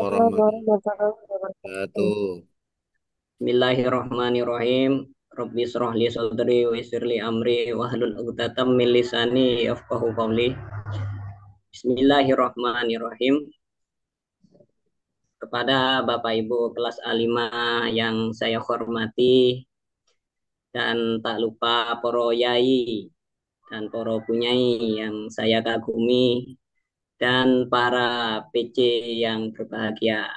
warahmatullahi Warahmatullahi wabarakatuh. wabarakatuh. Bismillahirrahmanirrahim. Rabbi shrah li sadri wa yassir li amri wahlul 'uqdatam min lisani yafqahu qawli. Bismillahirrahmanirrahim. Kepada Bapak Ibu kelas A5 yang saya hormati dan tak lupa poro yai dan poro punyai yang saya kagumi dan para PC yang berbahagia.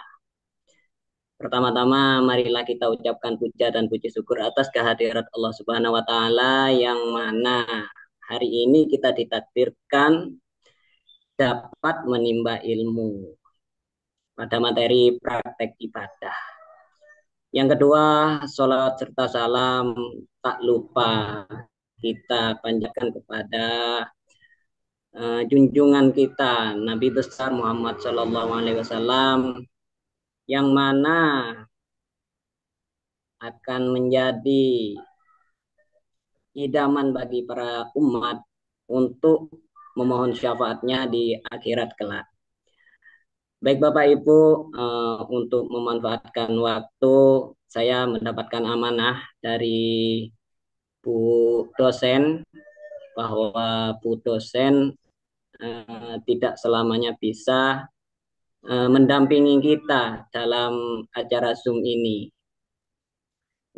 Pertama-tama marilah kita ucapkan puja dan puji syukur atas kehadirat Allah Subhanahu wa taala yang mana hari ini kita ditakdirkan dapat menimba ilmu pada materi praktek ibadah. Yang kedua, sholat serta salam tak lupa kita panjatkan kepada junjungan kita Nabi besar Muhammad Shallallahu Alaihi Wasallam yang mana akan menjadi idaman bagi para umat untuk memohon syafaatnya di akhirat kelak. Baik Bapak Ibu, untuk memanfaatkan waktu, saya mendapatkan amanah dari Bu dosen bahwa Bu dosen tidak selamanya bisa mendampingi kita dalam acara Zoom ini.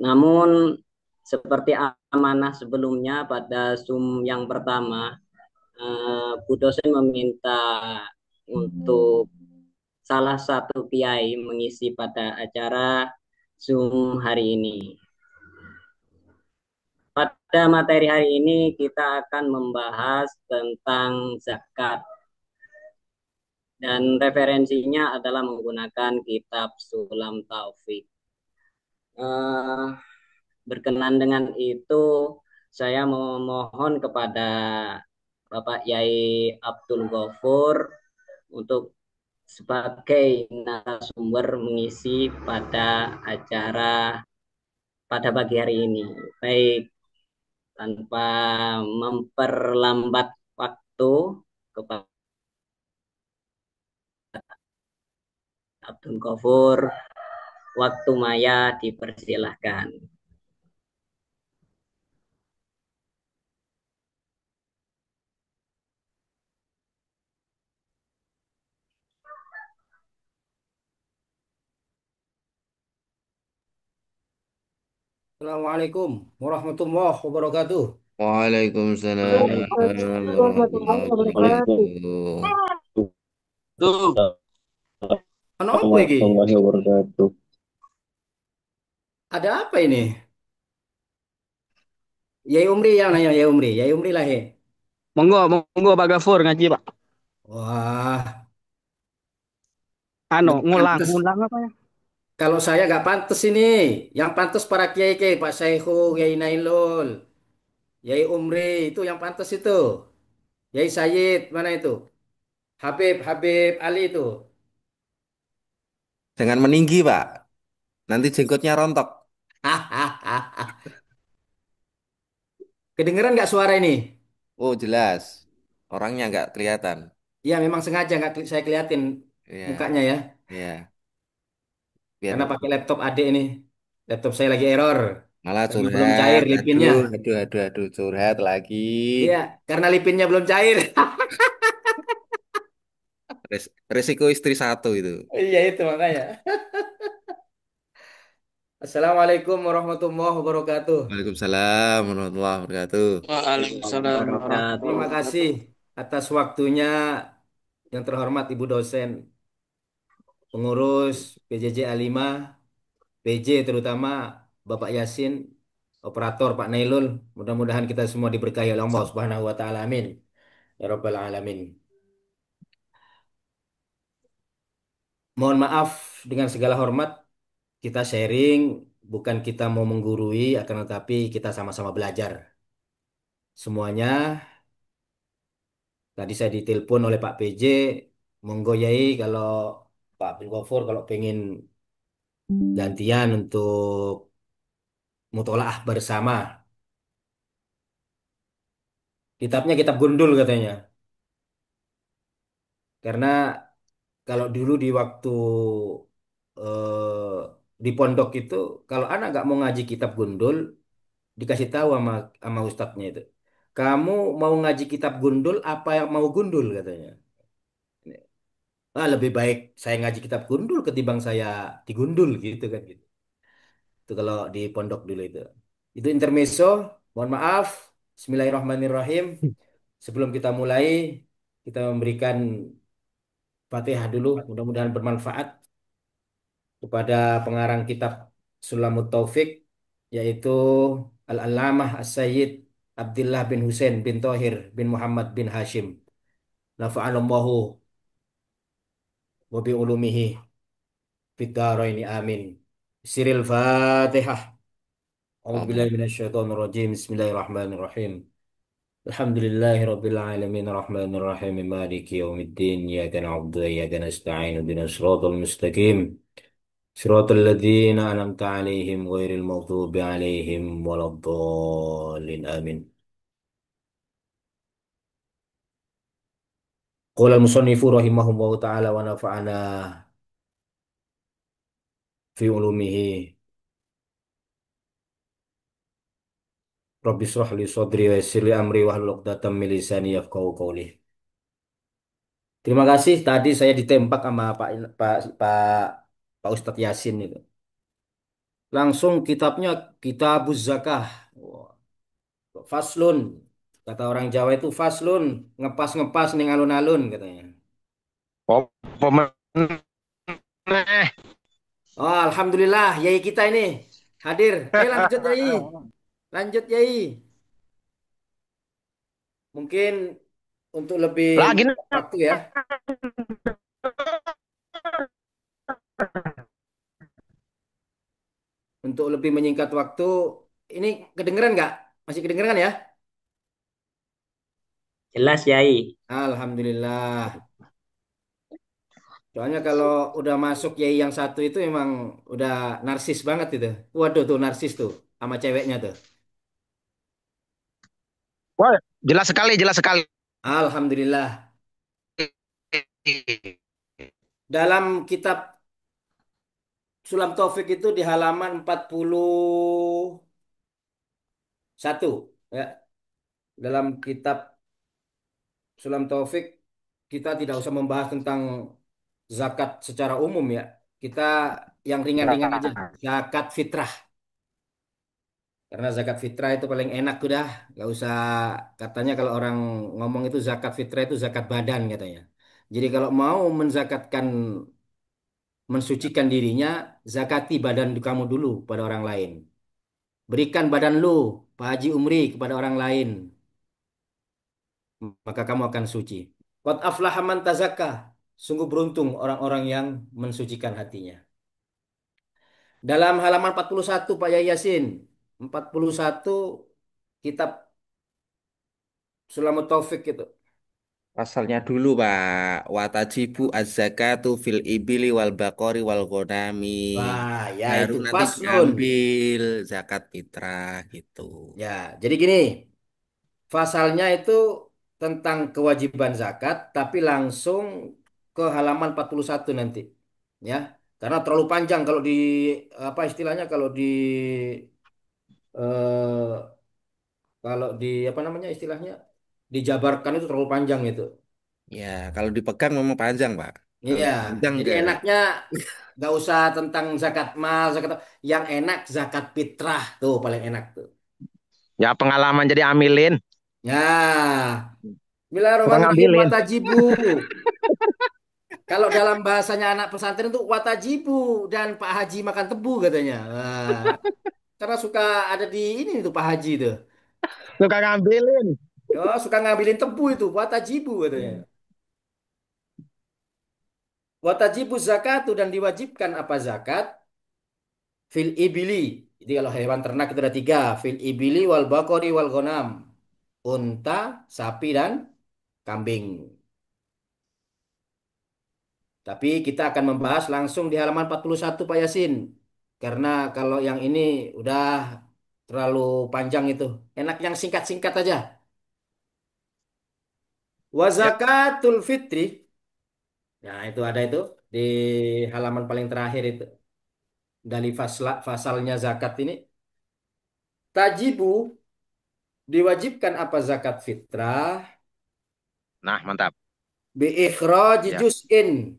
Namun seperti amanah sebelumnya pada Zoom yang pertama, Bu dosen meminta untuk salah satu kiai mengisi pada acara Zoom hari ini. Pada materi hari ini kita akan membahas tentang zakat dan referensinya adalah menggunakan kitab Sulam Taufik. Eh, Berkenan dengan itu, saya memohon kepada Bapak Yai Abdul Ghafur untuk sebagai narasumber mengisi pada acara pada pagi hari ini. Baik, tanpa memperlambat waktu, kepada Abdul Ghafur, waktu Maya dipersilahkan. Assalamualaikum warahmatullahi wabarakatuh. Waalaikumsalam Waalaikumsalam warahmatullahi warahmatullahi wabarakatuh. wabarakatuh. Tuh. Ano apa iki? Warahmatullahi wabarakatuh. Ada apa ini? Yai Umri yang nanya Yai Umri. Yai Umri lah he. Monggo, monggo Pak Gafur ngaji Pak. Wah, nggak Ngulang, pantas. ngulang apa ya? Kalau saya nggak pantas ini. Yang pantas para kiai kiai Pak Saihu, Yai Nailul, Yai Umri itu yang pantas itu. Yai Sayyid mana itu? Habib Habib Ali itu. Jangan meninggi, Pak. Nanti jenggotnya rontok. Kedengeran nggak suara ini? Oh, jelas. Orangnya nggak kelihatan. Iya, memang sengaja nggak saya keliatin Ya, mukanya ya, ya. karena Biar pakai laptop adik ini. Laptop saya lagi error malah karena belum curhat. cair lipinnya. Aduh, aduh, aduh, aduh, curhat lagi. Iya, karena lipinnya belum cair. Resiko istri satu itu. Iya itu makanya. Assalamualaikum warahmatullahi wabarakatuh. Waalaikumsalam warahmatullahi wabarakatuh. Waalaikumsalam warahmatullahi Terima wabarakatuh. kasih atas waktunya yang terhormat Ibu dosen, pengurus PJJ A5, PJ terutama Bapak Yasin, operator Pak Nailul. Mudah-mudahan kita semua diberkahi oleh Allah Subhanahu wa taala. Amin. Ya Rabbal Alamin. Mohon maaf dengan segala hormat, kita sharing, bukan kita mau menggurui, akan tetapi kita sama-sama belajar. Semuanya, tadi saya ditelepon oleh Pak PJ, monggo Yai kalau Pak Abdul Ghafur kalau pengen gantian untuk mutolaah bersama. Kitabnya kitab gundul katanya. Karena kalau dulu di waktu di pondok itu, kalau anak nggak mau ngaji kitab gundul, dikasih tahu sama ustadznya itu. Kamu mau ngaji kitab gundul apa yang mau gundul katanya. Ah, lebih baik saya ngaji kitab gundul ketimbang saya digundul gitu kan gitu. Itu kalau di pondok dulu itu. Itu intermezzo. Mohon maaf. Bismillahirrahmanirrahim. Sebelum kita mulai, kita memberikan Fatihah dulu. Mudah-mudahan bermanfaat kepada pengarang kitab Sulamut Taufik, yaitu Al-Allamah As-Sayyid Abdullah bin Husain bin Tohir bin Muhammad bin Hashim. Nafa'anallahu wa bi ulumihi fid dharaini amin. Siril Fatihah. A'udzu billahi minasyaitonir rajim. Bismillahirrahmanirrahim. Alhamdulillahi rabbil alamin arrahmanir rahim maliki yaumiddin iyyaka na'budu wa iyyaka nasta'in ihdinas siratal mustaqim siratal ladzina an'amta 'alaihim ghairil maghdubi 'alaihim waladdallin amin. Qala al-musannifu rahimahullahu ta'ala wa nafa'ana fi ulumihi. Rabbi shrah li sadri wa yassir li amri wahlul 'uqdatam min lisani yafqahu qawli. Terima kasih. Tadi saya ditembak sama Pak Pak Pak Ustadz Yasin itu. Langsung kitabnya Kitabuz Zakah. Wah, Faslun. Kata orang Jawa itu faslun, ngepas-ngepas ning alun-alun katanya. Apa meneh? Oh, alhamdulillah Yai kita ini hadir. Ayo lanjut Yai. Lanjut Yai. Mungkin untuk lebih Lagi nih. menyingkat waktu ya. Untuk lebih menyingkat waktu, ini kedengeran nggak? Masih kedengeran ya? Jelas, Yai. Alhamdulillah. Soalnya kalau udah masuk Yai yang satu itu emang udah narsis banget itu. Waduh tuh narsis tuh sama ceweknya tuh. Wah, jelas sekali, jelas sekali. Alhamdulillah. Dalam kitab Sulam Taufik itu di halaman 41 ya. Dalam kitab Sulam Taufik kita tidak usah membahas tentang zakat secara umum ya. Kita yang ringan-ringan aja. Zakat fitrah. Karena zakat fitrah itu paling enak udah, nggak usah katanya kalau orang ngomong itu zakat fitrah itu zakat badan katanya. Jadi kalau mau menzakatkan, mensucikan dirinya, zakati badan kamu dulu pada orang lain. Berikan badan lu, Pak Haji Umri kepada orang lain, maka kamu akan suci. Qad aflaha man tazakka. Sungguh beruntung orang-orang yang mensucikan hatinya. Dalam halaman 41 Pak Yahya Yasin, 41 kitab Sulamut Taufik itu. Pasalnya dulu Pak, watajibu az-zakatu fil ibili wal bakori wal ghanami. Wah, ya Baru itu nanti faslun. diambil zakat fitrah gitu. Ya, jadi gini, pasalnya itu tentang kewajiban zakat, tapi langsung ke halaman 41 nanti. Ya, karena terlalu panjang kalau di apa istilahnya eh, kalau di apa namanya istilahnya dijabarkan itu terlalu panjang itu. Ya, kalau dipegang memang panjang Pak. Kalau Iya, panjang jadi ke enaknya nggak usah tentang zakat mal, zakat yang enak zakat fitrah tuh paling enak tuh. Ya pengalaman jadi amilin, Ya, suka Bismillahirrahmanirrahim ngambilin. watajibu. Kalau dalam bahasanya anak pesantren itu watajibu dan Pak Haji makan tebu katanya. Nah, karena suka ada di ini tuh Pak Haji itu. Suka ngambilin. Oh, suka ngambilin tebu itu watajibu katanya. Watajibu zakatu dan diwajibkan apa zakat? Fil ibili. Jadi kalau hewan ternak itu ada tiga. Fil ibili wal bakori wal ghanam. Unta, sapi dan kambing. Tapi kita akan membahas langsung di halaman 41 Pak Yasin. Karena kalau yang ini udah terlalu panjang itu. Enak yang singkat-singkat aja. Wa Ya, zakatul fitri. Nah, itu ada itu di halaman paling terakhir itu dari fasalnya zakat ini. Tajibu diwajibkan apa zakat fitrah Nah, mantap. bi ikhraji Ya. juz'in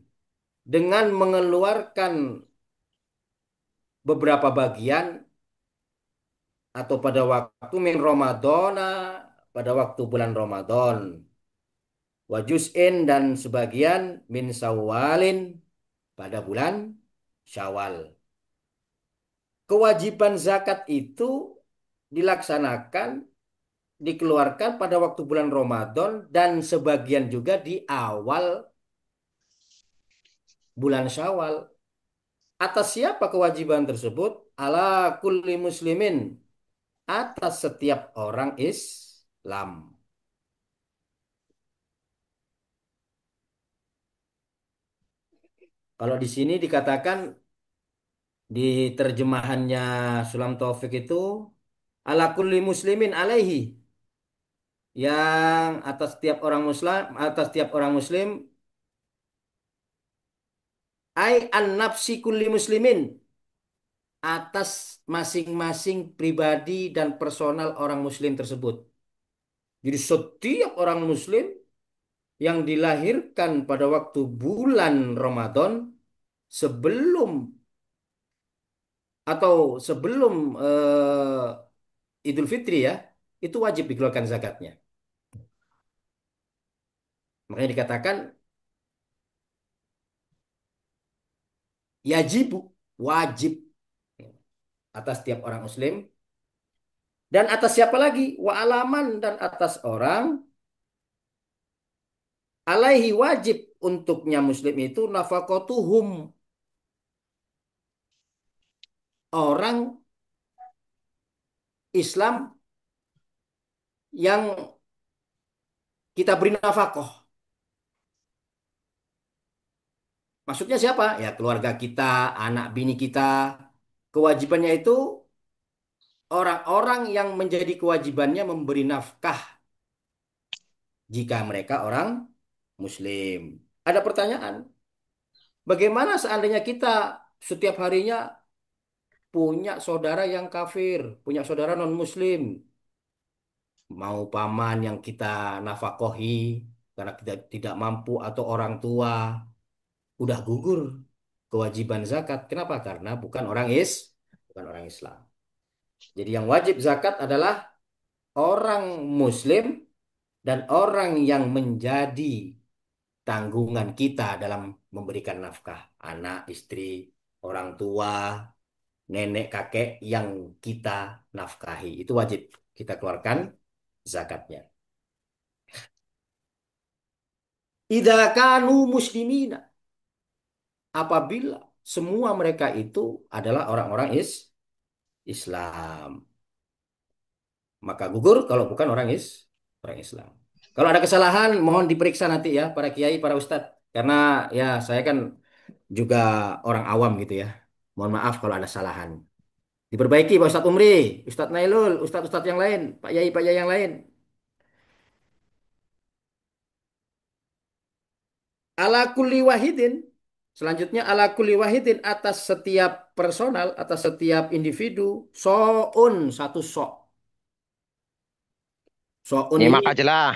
dengan mengeluarkan beberapa bagian atau pada waktu min Ramadana pada waktu bulan Ramadan wa juz'in dan sebagian min Syawalin pada bulan Syawal. Kewajiban zakat itu dilaksanakan dikeluarkan pada waktu bulan Ramadan dan sebagian juga di awal bulan Syawal. Atas siapa kewajiban tersebut? Ala kulli muslimin, atas setiap orang Islam. Kalau di sini dikatakan di terjemahannya Sulam Taufik itu ala kulli muslimin alaihi, yang atas setiap orang muslim ai an nafsi kulli muslimin, atas masing-masing pribadi dan personal orang muslim tersebut. Jadi setiap orang muslim yang dilahirkan pada waktu bulan Ramadan sebelum atau sebelum Idul Fitri ya, itu wajib dikeluarkan zakatnya. Makanya dikatakan yajibu, wajib atas tiap orang muslim dan atas siapa lagi? Wa alaman, dan atas orang alaihi, wajib untuknya muslim itu nafakotuhum, orang Islam yang kita beri nafkah. Maksudnya siapa? Ya keluarga kita, anak bini kita. Kewajibannya itu orang-orang yang menjadi kewajibannya memberi nafkah jika mereka orang Muslim. Ada pertanyaan, bagaimana seandainya kita setiap harinya punya saudara yang kafir, punya saudara non-Muslim, mau paman yang kita nafkahi karena kita tidak mampu atau orang tua, udah gugur kewajiban zakat. Kenapa? Karena bukan orang Islam. Jadi yang wajib zakat adalah orang Muslim dan orang yang menjadi tanggungan kita dalam memberikan nafkah. Anak, istri, orang tua, nenek, kakek yang kita nafkahi. Itu wajib kita keluarkan zakatnya. Idza kanu muslimina, apabila semua mereka itu adalah orang-orang Islam. Maka gugur kalau bukan orang Islam. Kalau ada kesalahan, mohon diperiksa nanti ya para kiai, para ustadz. Karena ya saya kan juga orang awam gitu ya. Mohon maaf kalau ada kesalahan. Diperbaiki Pak Ustadz Umri, Ustadz Nailul, Ustadz-Ustadz yang lain, Pak Yai yang lain. Ala kulli wahidin. Selanjutnya ala kulli wahidin, atas setiap personal, atas setiap individu, so'un, satu sok. So'un Nyimak ini aja lah.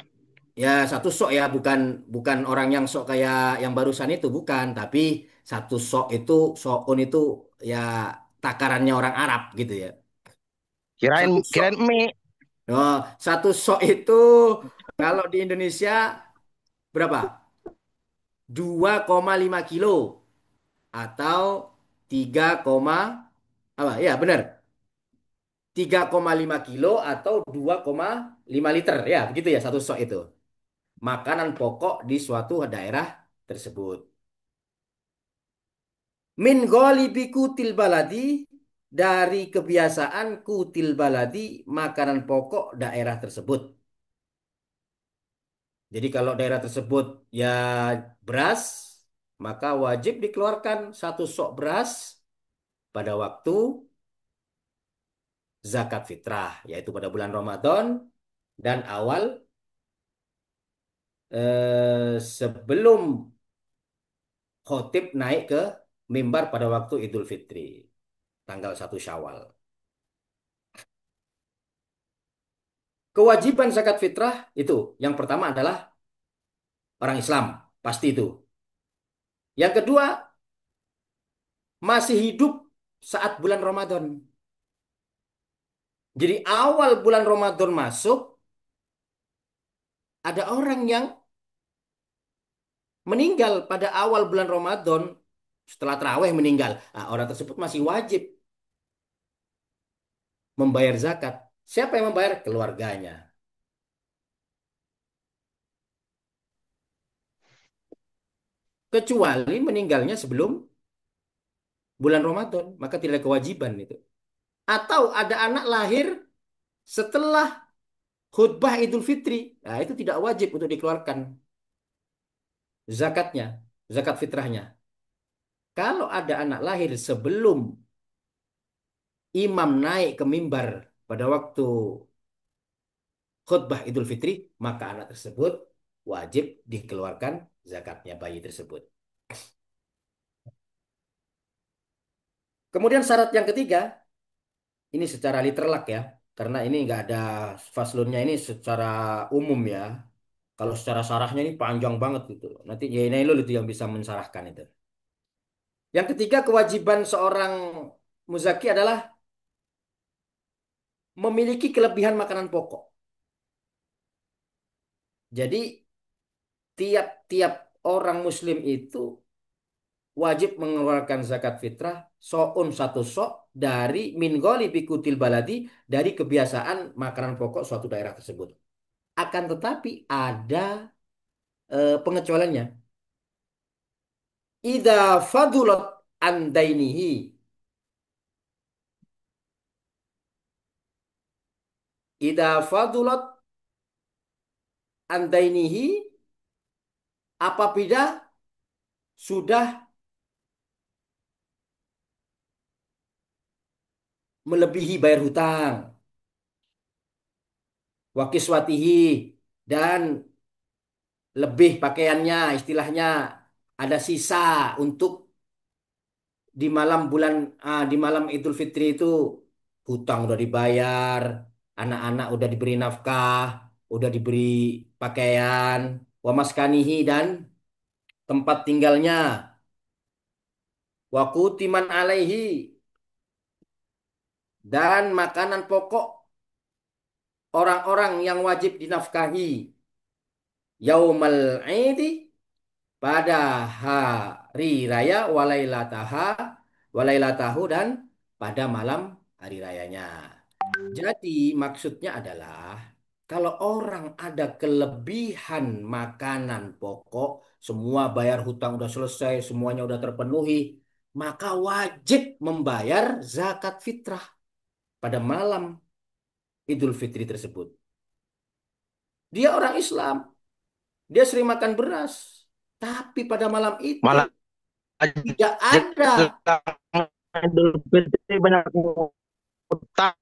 ya satu sok ya, bukan bukan orang yang sok kayak yang barusan itu, bukan, tapi satu sok itu, soun itu ya takarannya orang Arab gitu ya. Kirain Satu sok. kirain mie. Oh, satu sok itu kalau di Indonesia berapa? 2,5 kilo atau 3, apa? Ya, benar. 3,5 kilo atau 2,5 liter ya, begitu ya satu sok itu. Makanan pokok di suatu daerah tersebut. Min ghalibi kutil baladi, dari kebiasaan kutil baladi, makanan pokok daerah tersebut. Jadi kalau daerah tersebut ya beras, maka wajib dikeluarkan satu sok beras pada waktu zakat fitrah, yaitu pada bulan Ramadan dan awal sebelum khotib naik ke mimbar pada waktu Idul Fitri, tanggal 1 Syawal. Kewajiban zakat fitrah itu, yang pertama adalah orang Islam, pasti itu. Yang kedua, masih hidup saat bulan Ramadan. Jadi awal bulan Ramadan masuk, ada orang yang meninggal pada awal bulan Ramadan, setelah terawih meninggal. Nah, orang tersebut masih wajib membayar zakat. Siapa yang membayar? Keluarganya. Kecuali meninggalnya sebelum bulan Ramadan, maka tidak ada kewajiban itu. Atau ada anak lahir setelah khutbah Idul Fitri, nah itu tidak wajib untuk dikeluarkan zakatnya, zakat fitrahnya. Kalau ada anak lahir sebelum imam naik ke mimbar pada waktu khutbah Idul Fitri, maka anak tersebut wajib dikeluarkan zakatnya bayi tersebut. Kemudian syarat yang ketiga, ini secara literlak ya, karena ini nggak ada faslunnya ini secara umum ya. Kalau secara sarahnya ini panjang banget gitu. Nanti ya Nailul itu yang bisa mensarahkan itu. Yang ketiga, kewajiban seorang muzaki adalah memiliki kelebihan makanan pokok. Jadi tiap-tiap orang muslim itu wajib mengeluarkan zakat fitrah so'un satu sok dari min ghalibi kutil baladi, dari kebiasaan makanan pokok suatu daerah tersebut. Akan tetapi ada pengecualiannya. Idza fadulat an dainihi. Idza fadulat an dainihi, apabila sudah melebihi bayar hutang, wakiswatihi, dan lebih pakaiannya, istilahnya ada sisa untuk di malam Idul Fitri itu, hutang udah dibayar, anak-anak udah diberi nafkah, udah diberi pakaian, wamaskanihi, dan tempat tinggalnya, wakutiman alaihi, dan makanan pokok orang-orang yang wajib dinafkahi yaumal idi, pada hari raya, walailatahu, dan pada malam hari rayanya. Jadi maksudnya adalah kalau orang ada kelebihan makanan pokok, semua bayar hutang udah selesai, semuanya udah terpenuhi, maka wajib membayar zakat fitrah pada malam Idul Fitri tersebut. Dia orang Islam, dia sering makan beras, tapi pada malam itu Malah tidak ada. Idul Fitri banyak utang.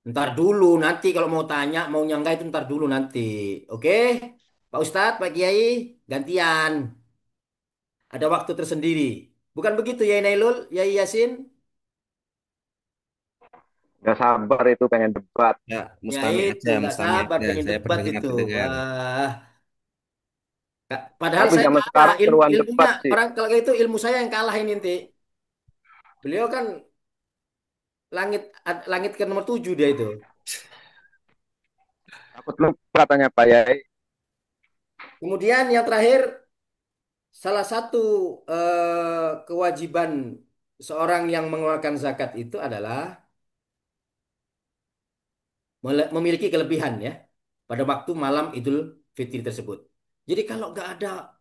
Ntar dulu nanti kalau mau tanya, mau nyangga itu ntar dulu nanti. Oke? Pak Ustadz, Pak Kiai, gantian. Ada waktu tersendiri. Bukan begitu ya Nailul, ya Yasin? Gak sabar itu pengen debat. Ya, Ya itu, nggak mustami sabar aja. pengen Saya debat pendengar, itu. pendengar. Wah, padahal Tapi saya zaman kalah. sekarang seruan Ilmunya, debat sih. orang kalau itu ilmu saya yang kalah ini nanti. Beliau kan langit langit ke nomor 7 dia itu. Takut lupa tanya Pak Yai. Kemudian yang terakhir, salah satu kewajiban seorang yang mengeluarkan zakat itu adalah memiliki kelebihan ya pada waktu malam Idul Fitri tersebut. Jadi kalau nggak ada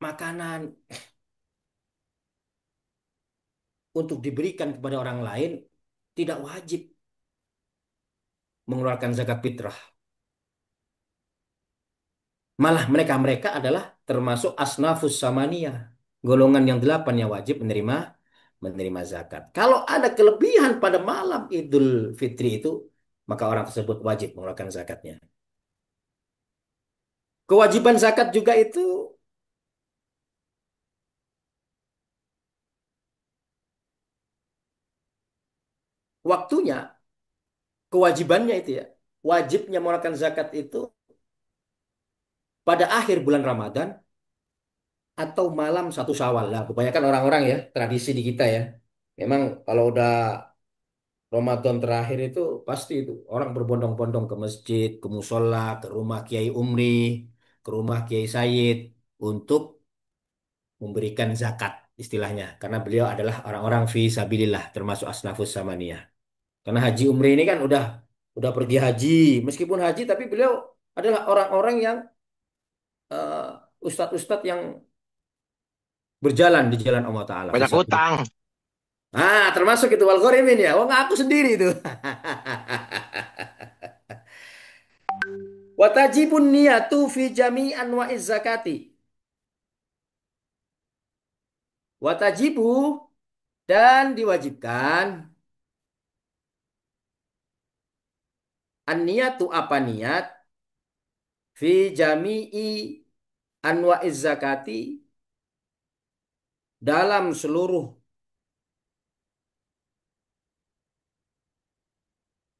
makanan untuk diberikan kepada orang lain, tidak wajib mengeluarkan zakat fitrah. Malah mereka-mereka adalah termasuk asnafus samaniyah, golongan yang 8 yang wajib menerima zakat. Kalau ada kelebihan pada malam Idul Fitri itu, maka orang tersebut wajib mengeluarkan zakatnya. Kewajiban zakat juga itu waktunya, kewajibannya itu ya. Wajibnya mengeluarkan zakat itu pada akhir bulan Ramadan atau malam satu Syawal. Nah, kebanyakan orang-orang ya, tradisi di kita ya. Memang kalau udah Ramadan terakhir itu pasti itu orang berbondong-bondong ke masjid, ke musola, ke rumah Kiai Umri, ke rumah Kiai Said untuk memberikan zakat istilahnya. Karena beliau adalah orang-orang fi sabilillah termasuk asnafus samaniyah. Karena Haji Umri ini kan udah pergi haji, meskipun haji tapi beliau adalah orang-orang yang eh, ustadz-ustadz yang berjalan di jalan Allah Taala fi Banyak sabilillah. utang. Ah, termasuk itu wal ghorimin ya. Wong aku sendiri itu. Watajibun niyatu fi jami anwa'iz zakati. Watajibu dan diwajibkan an niyatu apa niat fi jami'i anwa'iz zakati dalam seluruh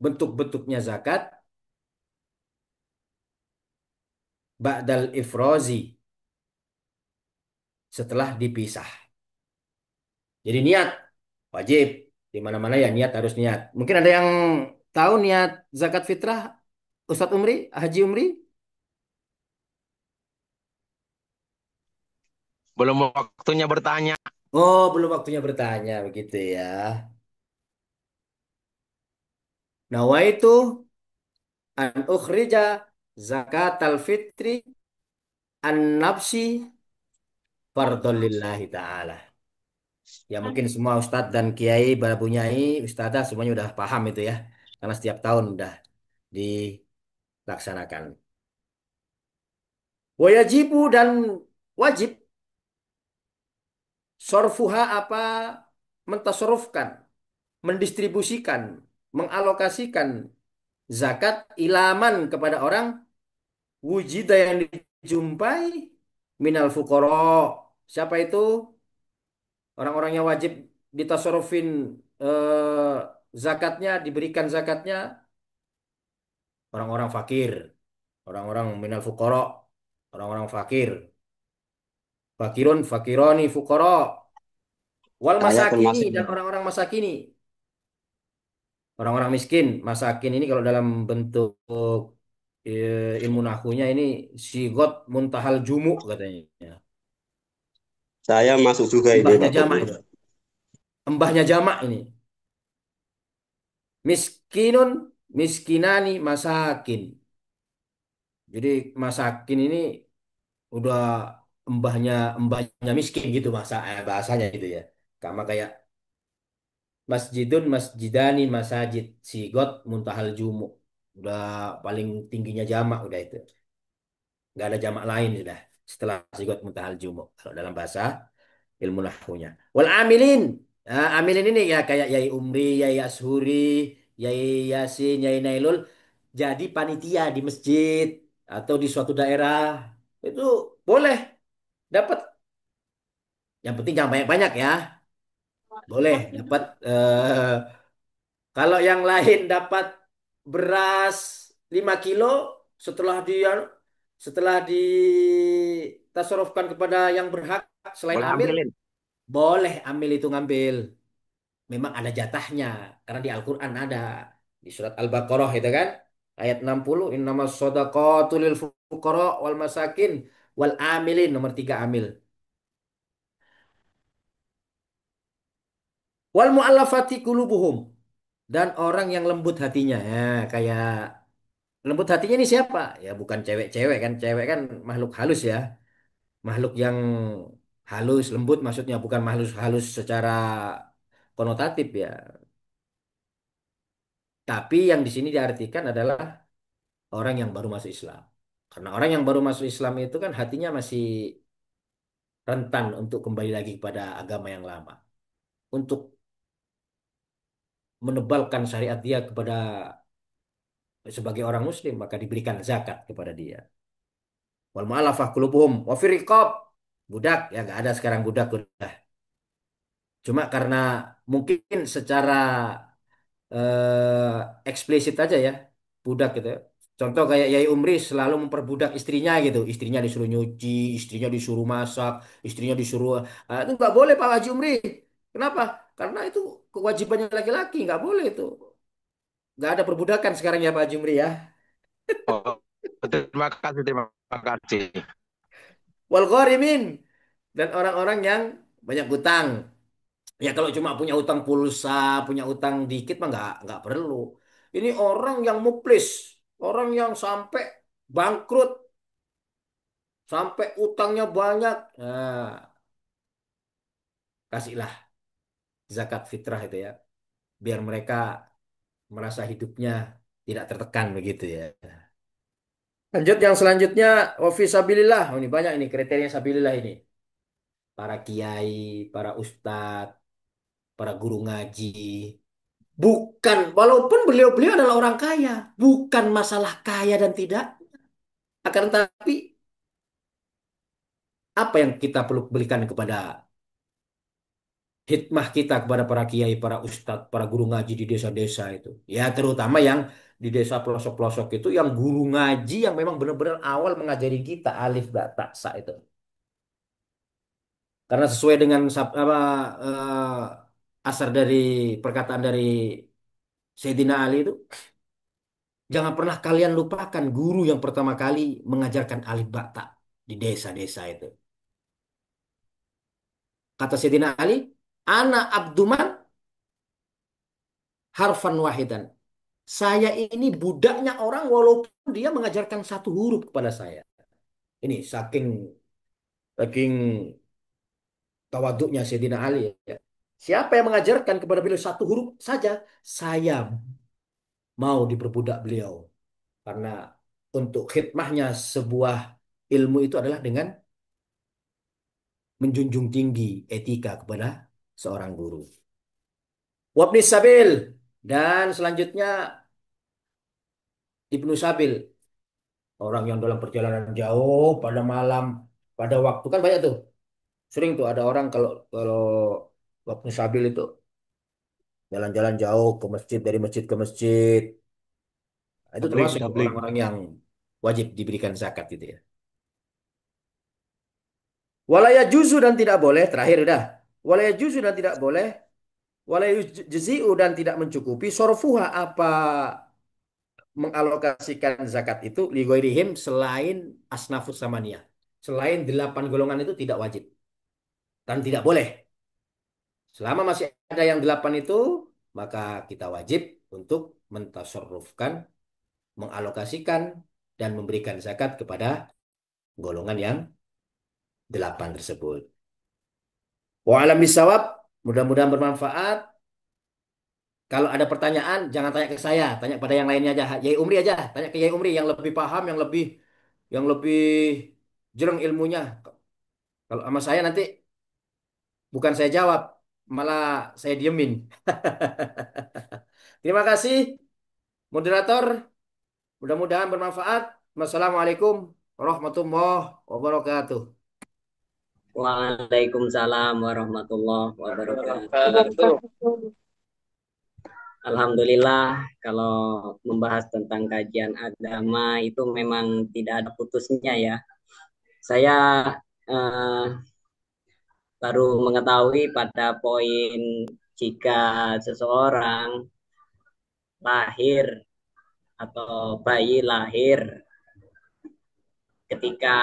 bentuk-bentuknya zakat ba'dal ifrozi setelah dipisah. Jadi niat wajib di mana-mana ya niat harus niat. Mungkin ada yang tahu niat zakat fitrah Ustadz Umri, Haji Umri? Belum waktunya bertanya. Oh, belum waktunya bertanya begitu ya. Nawaitu an ukhrija zakat al-fitri an nafsi fardhon lillahi ta'ala. Ya mungkin semua ustadz dan kiai, babu nyai, ustadzah semuanya udah paham itu ya. Karena setiap tahun udah dilaksanakan. Wajibu dan wajib sorfuha apa mentasarufkan, mendistribusikan, mengalokasikan zakat ilaman kepada orang wujida yang dijumpai minal fuqara. Siapa itu? Orang-orang yang wajib ditasarufin eh, zakatnya, diberikan zakatnya orang-orang fakir, orang-orang minal fuqara, orang-orang fakir. Fakirun, fakironi, fuqara. Wal Saya masakini termasuk dan orang-orang masakini. Orang-orang miskin, masakin ini kalau dalam bentuk ilmu nahunya ini sigot muntahal jumuk katanya. saya masuk juga ini Mbahnya Pak jamak Bobi. itu. Mbahnya jamak ini. Miskinun, miskinani, masakin. Jadi masakin ini udah mbahnya miskin gitu bahasanya gitu ya. Sama kayak masjidun, masjidani, masajid, sigot, muntahal jumuk. Udah paling tingginya jamak udah itu. Nggak ada jamak lain sudah setelah sigot muntahal jumuk kalau dalam bahasa ilmu nahwunya. Wal amilin. Nah, amilin ini ya kayak Yai Umri, Yai Ashuri, Yai Yasin, Yai Nailul jadi panitia di masjid atau di suatu daerah itu boleh dapat. Yang penting jangan banyak-banyak ya. Boleh dapat kalau yang lain dapat beras 5 kilo setelah dia setelah ditasarufkan kepada yang berhak selain Boleh amil, ambilin. boleh ambil itu ngambil. Memang ada jatahnya karena di Al-Qur'an ada di surat Al-Baqarah itu kan ayat 60 innamas shadaqatu lil fuqara wal masakin wal amilin nomor 3 amil. Wal mu'allafati qulubuhum dan orang yang lembut hatinya ya kayak lembut hatinya ini siapa? Ya bukan cewek-cewek kan. Cewek kan makhluk halus ya. Makhluk yang halus, lembut maksudnya bukan makhluk halus secara konotatif ya. Tapi yang di sini diartikan adalah orang yang baru masuk Islam. Karena orang yang baru masuk Islam itu kan hatinya masih rentan untuk kembali lagi kepada agama yang lama. Untuk menebalkan syariat dia kepada sebagai orang Muslim maka diberikan zakat kepada dia. Wal mu'allafah qulubuhum wa fir riqab. Budak ya nggak ada sekarang budak udah. Cuma karena mungkin secara eksplisit aja ya budak gitu ya. Contoh kayak Yai Umri selalu memperbudak istrinya gitu. Istrinya disuruh nyuci, istrinya disuruh masak, istrinya disuruh itu nggak boleh Pak Haji Umri. Kenapa? Karena itu kewajibannya laki-laki, nggak boleh itu. Nggak ada perbudakan sekarang ya Pak Haji Umri ya. Oh, terima kasih, terima kasih. Wal gharimin dan orang-orang yang banyak utang. Ya kalau cuma punya utang pulsa, punya utang dikit mah nggak perlu. Ini orang yang muplis, orang yang sampai bangkrut, sampai utangnya banyak. Nah, kasihlah zakat fitrah itu ya, biar mereka merasa hidupnya tidak tertekan begitu ya. Lanjut yang selanjutnya, wafi sabilillah. Oh, ini banyak ini kriteria sabilillah ini. Para kiai, para ustadz, para guru ngaji. Bukan, walaupun beliau-beliau adalah orang kaya, bukan masalah kaya dan tidak. Akan tetapi apa yang kita perlu berikan kepada hikmah kita kepada para kiai, para ustadz, para guru ngaji di desa-desa itu. Ya terutama yang di desa pelosok-pelosok itu, yang guru ngaji yang memang benar-benar awal mengajari kita alif ba ta sa itu. Karena sesuai dengan apa, asar dari perkataan dari Sayyidina Ali itu, jangan pernah kalian lupakan guru yang pertama kali mengajarkan alif ba ta di desa-desa itu. Kata Sayyidina Ali, ana abduman harfan wahidan. Saya ini budaknya orang walaupun dia mengajarkan satu huruf kepada saya. Ini saking saking tawaduknya Sayyidina Ali ya. Siapa yang mengajarkan kepada beliau satu huruf saja, saya mau diperbudak beliau. Karena untuk khidmahnya sebuah ilmu itu adalah dengan menjunjung tinggi etika kepada seorang guru. Wabni Sabil. Dan selanjutnya Ibnu Sabil. Orang yang dalam perjalanan jauh pada malam, pada waktu kan banyak tuh. Sering tuh ada orang kalau kalau waktu Sabil itu jalan-jalan jauh ke masjid, dari masjid ke masjid. Nah, itu Tablik, termasuk tablik. orang-orang yang wajib diberikan zakat gitu ya. Walaya juzu dan tidak boleh, terakhir udah. Walaya juzu dan tidak boleh, walaya jzi'u dan tidak mencukupi sorfuha apa mengalokasikan zakat itu ligoirihim selain asnafus samaniyah. Selain 8 golongan itu tidak wajib dan tidak boleh. Selama masih ada yang 8 itu, maka kita wajib untuk mentasarrufkan, mengalokasikan, dan memberikan zakat kepada golongan yang 8 tersebut. Wa'alam bisawab, mudah-mudahan bermanfaat. Kalau ada pertanyaan, jangan tanya ke saya, tanya pada yang lainnya aja. Yai Umri aja, tanya ke Yai Umri yang lebih paham, yang lebih jereng ilmunya. Kalau sama saya nanti bukan saya jawab, malah saya diemin. Terima kasih, moderator. Mudah-mudahan bermanfaat. Wassalamualaikum warahmatullahi wabarakatuh. Waalaikumsalam warahmatullahi wabarakatuh. Alhamdulillah, kalau membahas tentang kajian agama itu memang tidak ada putusnya ya. Saya eh, baru mengetahui pada poin jika seseorang lahir atau bayi lahir ketika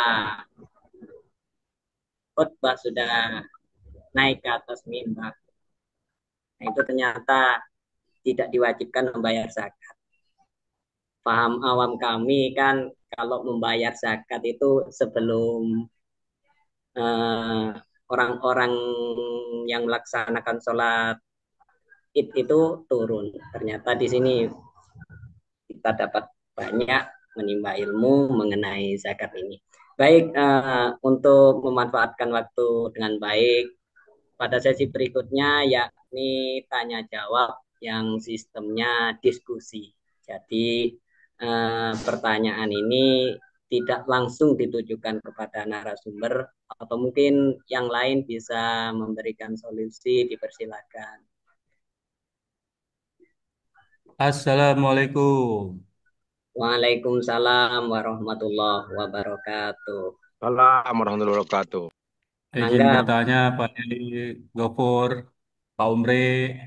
khutbah sudah naik ke atas mimbar. Nah, itu ternyata tidak diwajibkan membayar zakat. Paham awam kami kan kalau membayar zakat itu sebelum orang-orang yang melaksanakan sholat id itu turun. Ternyata di sini kita dapat banyak menimba ilmu mengenai zakat ini. Baik, untuk memanfaatkan waktu dengan baik, pada sesi berikutnya yakni tanya jawab yang sistemnya diskusi. Jadi pertanyaan ini tidak langsung ditujukan kepada narasumber atau mungkin yang lain bisa memberikan solusi, dipersilakan. Assalamualaikum. Waalaikumsalam warahmatullahi wabarakatuh. Assalamualaikum warahmatullahi wabarakatuh. Izin Mangga, bertanya Pak Yai Gofur, Pak Umri,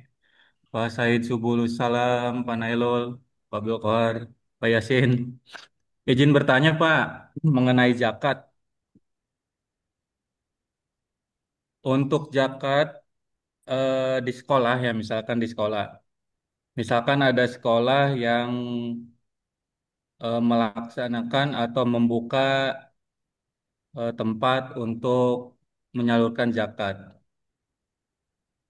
Pak Said Subulus Salam, Pak Nailul, Pak Bilqar, Pak Yasin. Izin bertanya Pak mengenai zakat. Untuk zakat di sekolah ya, misalkan di sekolah. Misalkan ada sekolah yang melaksanakan atau membuka tempat untuk menyalurkan zakat.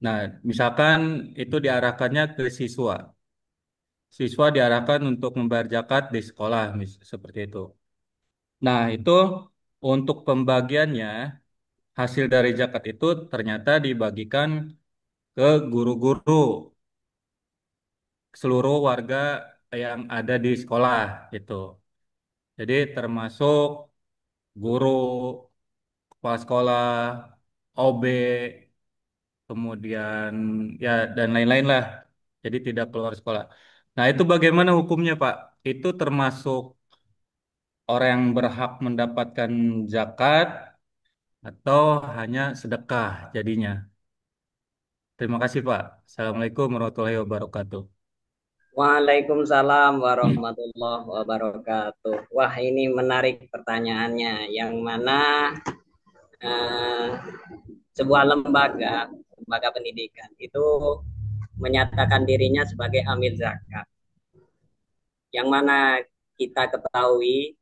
Nah, misalkan itu diarahkannya ke siswa. Siswa diarahkan untuk membayar zakat di sekolah, seperti itu. Nah, itu untuk pembagiannya, hasil dari zakat itu ternyata dibagikan ke guru-guru seluruh warga yang ada di sekolah, gitu. Jadi termasuk guru, kepala sekolah, OB, kemudian ya dan lain-lain lah. Jadi tidak keluar sekolah. Nah, itu bagaimana hukumnya, Pak? Itu termasuk orang yang berhak mendapatkan zakat atau hanya sedekah jadinya? Terima kasih, Pak. Assalamualaikum warahmatullahi wabarakatuh. waalaikumsalam warahmatullahi wabarakatuh. Wah, ini menarik pertanyaannya. Yang mana eh, sebuah lembaga pendidikan itu menyatakan dirinya sebagai amil zakat. Yang mana kita ketahui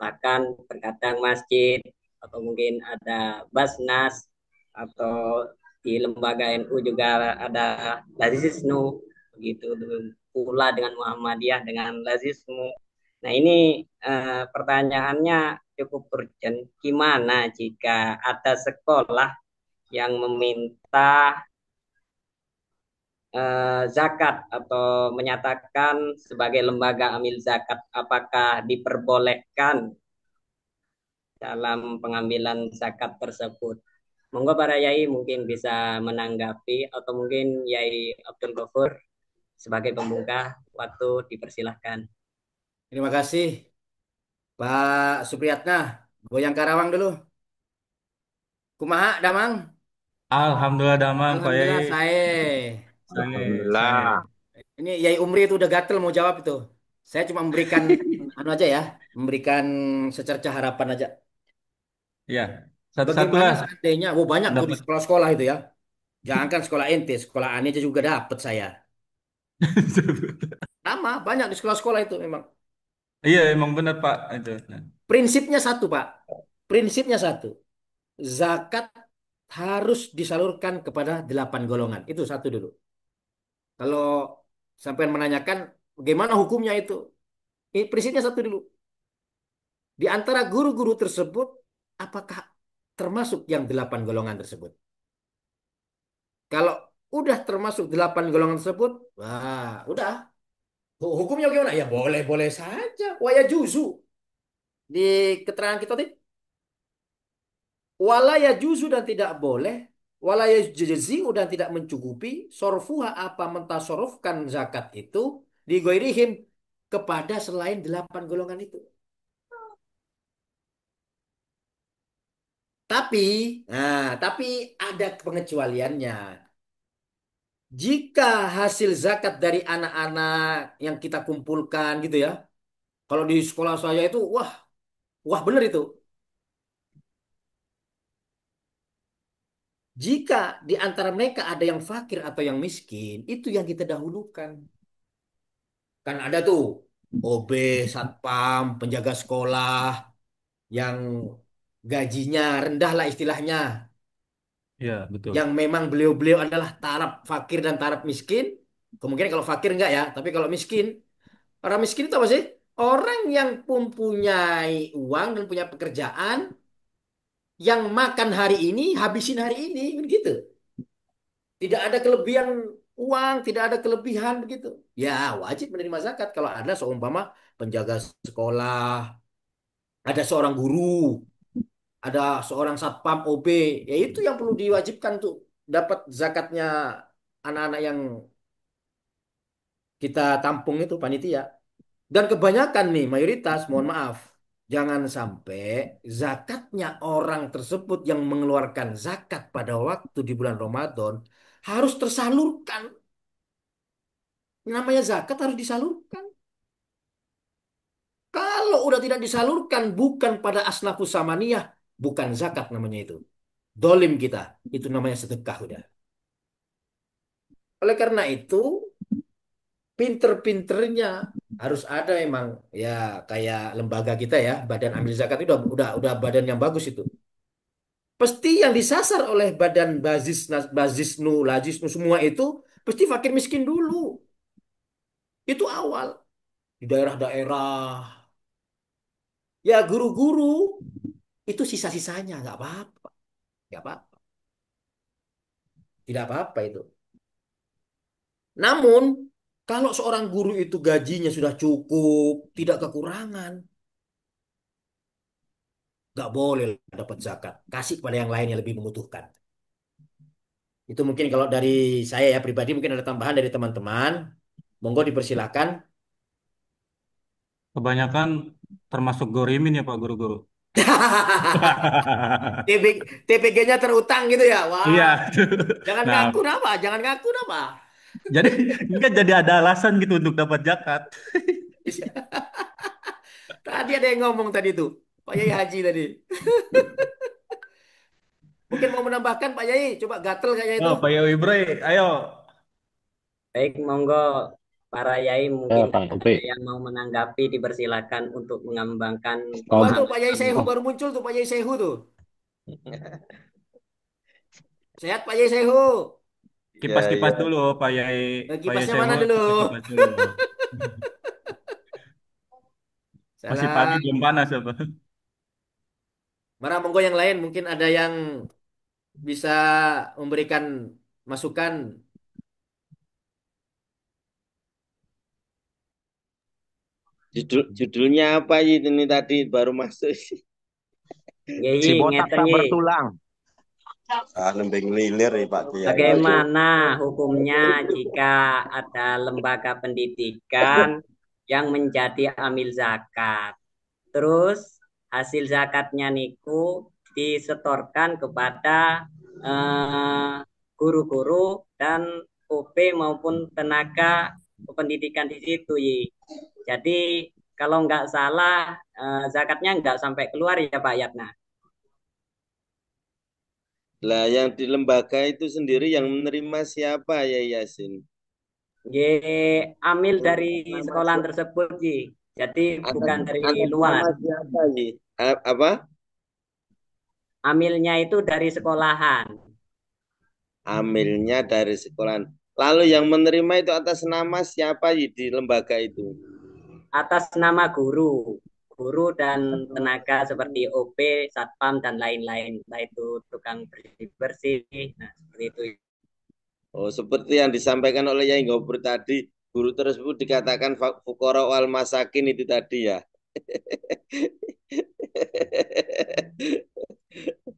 bahkan terkadang masjid atau mungkin ada basnas atau di lembaga NU juga ada lazisnu begitu pula dengan Muhammadiyah dengan lazismu. Nah ini pertanyaannya cukup urgent. Gimana jika ada sekolah yang meminta zakat atau menyatakan sebagai lembaga amil zakat, apakah diperbolehkan dalam pengambilan zakat tersebut? Monggo para Yai mungkin bisa menanggapi atau mungkin Yai Abdul Ghafur sebagai pembuka, waktu dipersilahkan. Terima kasih Pak Supriyatna. Goyang Karawang dulu. Kumaha, Damang? Alhamdulillah damang, Pak Alhamdulillah Yai. Saya. Alhamdulillah. Ini Yai Umri itu udah gatel mau jawab itu. Saya cuma memberikan anu aja ya, memberikan secerca harapan aja. Ya, satu-satulah Bagaimana seandainya, oh banyak tuh di pendapat. sekolah-sekolah itu ya. Jangankan sekolah ente, sekolah Ani aja juga dapet saya. Sama, banyak di sekolah-sekolah itu memang. Iya, emang benar, Pak. Itu. Nah. Prinsipnya satu, Pak. Prinsipnya satu. Zakat harus disalurkan kepada 8 golongan. Itu satu dulu. Kalau sampai menanyakan bagaimana hukumnya itu, prinsipnya satu dulu. Di antara guru-guru tersebut, apakah termasuk yang 8 golongan tersebut? Kalau udah termasuk 8 golongan tersebut, wah, udah. Hukumnya gimana? Ya boleh-boleh saja. Waya juzu. Di keterangan kita tadi, walaya juzu dan tidak boleh, walaya jazi'u dan tidak mencukupi, sorfuha apa mentasorofkan zakat itu, digoirihim kepada selain 8 golongan itu. Tapi, tapi ada pengecualiannya. Jika hasil zakat dari anak-anak yang kita kumpulkan gitu ya, kalau di sekolah saya itu, wah, wah bener itu. Jika di antara mereka ada yang fakir atau yang miskin, itu yang kita dahulukan. Kan ada tuh OB, satpam, penjaga sekolah yang gajinya rendah lah istilahnya. Iya, betul. Yang memang beliau-beliau adalah taraf fakir dan taraf miskin. Kemungkinan kalau fakir enggak ya, tapi kalau miskin, orang miskin itu apa sih? Orang yang mempunyai uang dan punya pekerjaan, yang makan hari ini, habisin hari ini, begitu. Tidak ada kelebihan uang, tidak ada kelebihan begitu. Ya, wajib menerima zakat kalau ada seumpama penjaga sekolah, ada seorang guru, ada seorang satpam OB, ya itu yang perlu diwajibkan tuh dapat zakatnya anak-anak yang kita tampung itu panitia. Dan kebanyakan nih mayoritas, mohon maaf, jangan sampai zakatnya orang tersebut yang mengeluarkan zakat pada waktu di bulan Ramadan harus tersalurkan. Namanya zakat harus disalurkan. Kalau udah tidak disalurkan bukan pada asnafus samaniyah, bukan zakat namanya itu. Dolim kita, itu namanya sedekah udah. Oleh karena itu, pinter-pinternya harus ada emang ya kayak lembaga kita ya, Badan Amil Zakat itu udah badan yang bagus itu. Pasti yang disasar oleh Badan Bazisnu, Lajisnu semua itu pasti fakir miskin dulu. Itu awal di daerah-daerah. Ya guru-guru itu sisa-sisanya nggak apa-apa, nggak apa-apa, tidak apa-apa itu. Namun kalau seorang guru itu gajinya sudah cukup, tidak kekurangan, nggak boleh dapat zakat. Kasih kepada yang lain yang lebih membutuhkan. Itu mungkin kalau dari saya ya pribadi mungkin ada tambahan dari teman-teman. Monggo dipersilakan. Kebanyakan termasuk gorimin ya Pak guru-guru. TPG-nya terutang gitu ya. Iya. Wah, jangan Nah, ngaku nama, jangan ngaku nama. jadi ini kan jadi ada alasan gitu untuk dapat zakat. Tadi ada yang ngomong tadi tuh, Pak Yai Haji tadi. Mungkin mau menambahkan Pak Yai, coba gatel kayaknya itu. Oh, Pak Yawi Bre, ayo. Baik, monggo para yai mungkin Ya, Pak ada Topik. yang mau menanggapi dipersilakan untuk mengembangkan Coba Om, tuh Pak Yai pemahaman. Sehu om. baru muncul tuh Pak Yai Sehu tuh. Sehat Pak Yai Sehu. Ya, ya. Kipas-kipas dulu, Pak Yai Kipasnya mana Sewo, dulu? kipas-kipas dulu. Masih pagi Salah. belum panas apa? Mara monggo yang lain mungkin ada yang bisa memberikan masukan. Judulnya apa ini tadi baru masuk. Yai, Si botak ngeten tak Yi. bertulang. Lembeng lilir ya Pak Kiai. Bagaimana hukumnya jika ada lembaga pendidikan yang menjadi amil zakat? Terus hasil zakatnya niku disetorkan kepada eh, guru-guru dan OP maupun tenaga pendidikan di situ, Yi. Jadi kalau nggak salah zakatnya nggak sampai keluar ya Pak Yatna. Lah yang di lembaga itu sendiri yang menerima siapa ya Yasin? Ye, amil dari Nama sekolahan siapa? tersebut, Yi. Jadi Atas, bukan dari atas luar. nama siapa Yi? Apa? Amilnya itu dari sekolahan. Amilnya dari sekolah. Lalu yang menerima itu atas nama siapa Yi di lembaga itu? Atas nama guru, guru dan tenaga seperti OP, satpam dan lain-lain. Entah itu tukang bersih-bersih. Nah, seperti itu. Oh, seperti yang disampaikan oleh Yai Gobur tadi, guru tersebut dikatakan fukara wal masakin itu tadi ya.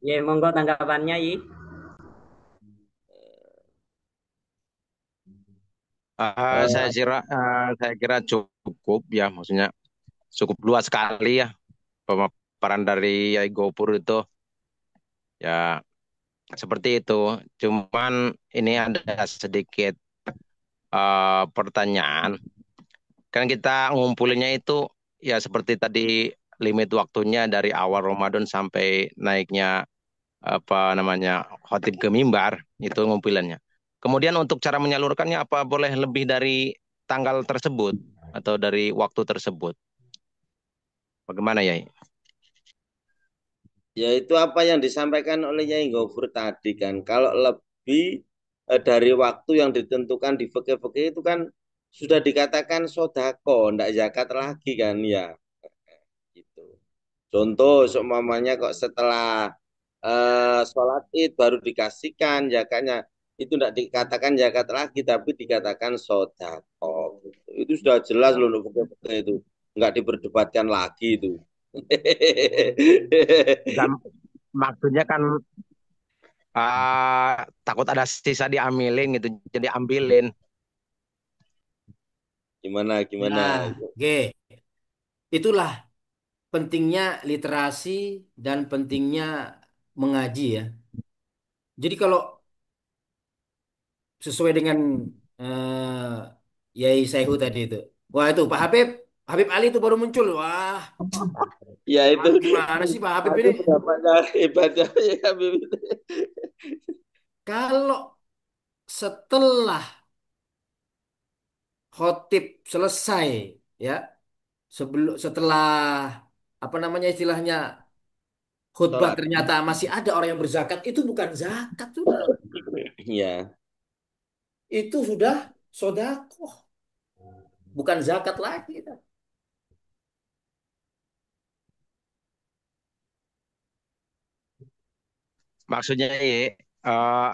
Ya, monggo tanggapannya, Yi. Saya kira cukup ya, maksudnya cukup luas sekali ya pemaparan dari Yai Gopur itu ya seperti itu. Cuman ini ada sedikit pertanyaan. Kan kita ngumpulinnya itu ya seperti tadi limit waktunya dari awal Ramadan sampai naiknya apa namanya khotib ke mimbar itu ngumpulannya. Kemudian untuk cara menyalurkannya apa boleh lebih dari tanggal tersebut atau dari waktu tersebut? Bagaimana ya? Ya itu apa yang disampaikan oleh Yai Gofur tadi kan. Kalau lebih dari waktu yang ditentukan di fikih-fikih itu kan sudah dikatakan sodako, ndak zakat lagi kan ya. Gitu. Contoh seumpamanya kok setelah sholat id baru dikasihkan zakatnya. Itu ndak dikatakan zakat lagi tapi dikatakan sodako. Gitu. Itu sudah jelas loh fikih-fikih itu. Nggak diperdebatkan lagi itu. Bukan, maksudnya kan takut ada sisa diambilin gitu, jadi ambilin. Gimana, gimana? Nah, G. Itulah pentingnya literasi dan pentingnya mengaji ya. Jadi kalau sesuai dengan Yai Saihu tadi itu. Wah itu Pak Habib, Habib Ali itu baru muncul. Wah, Ya itu, gimana sih Pak Habib itu ini? pendapatnya hebatnya ya Habib itu. Kalau setelah khotib selesai ya, setelah apa namanya istilahnya khutbah Sholat. ternyata masih ada orang yang berzakat, itu bukan zakat sudah. Ya, Itu sudah sodakoh, bukan zakat lagi. Maksudnya ya,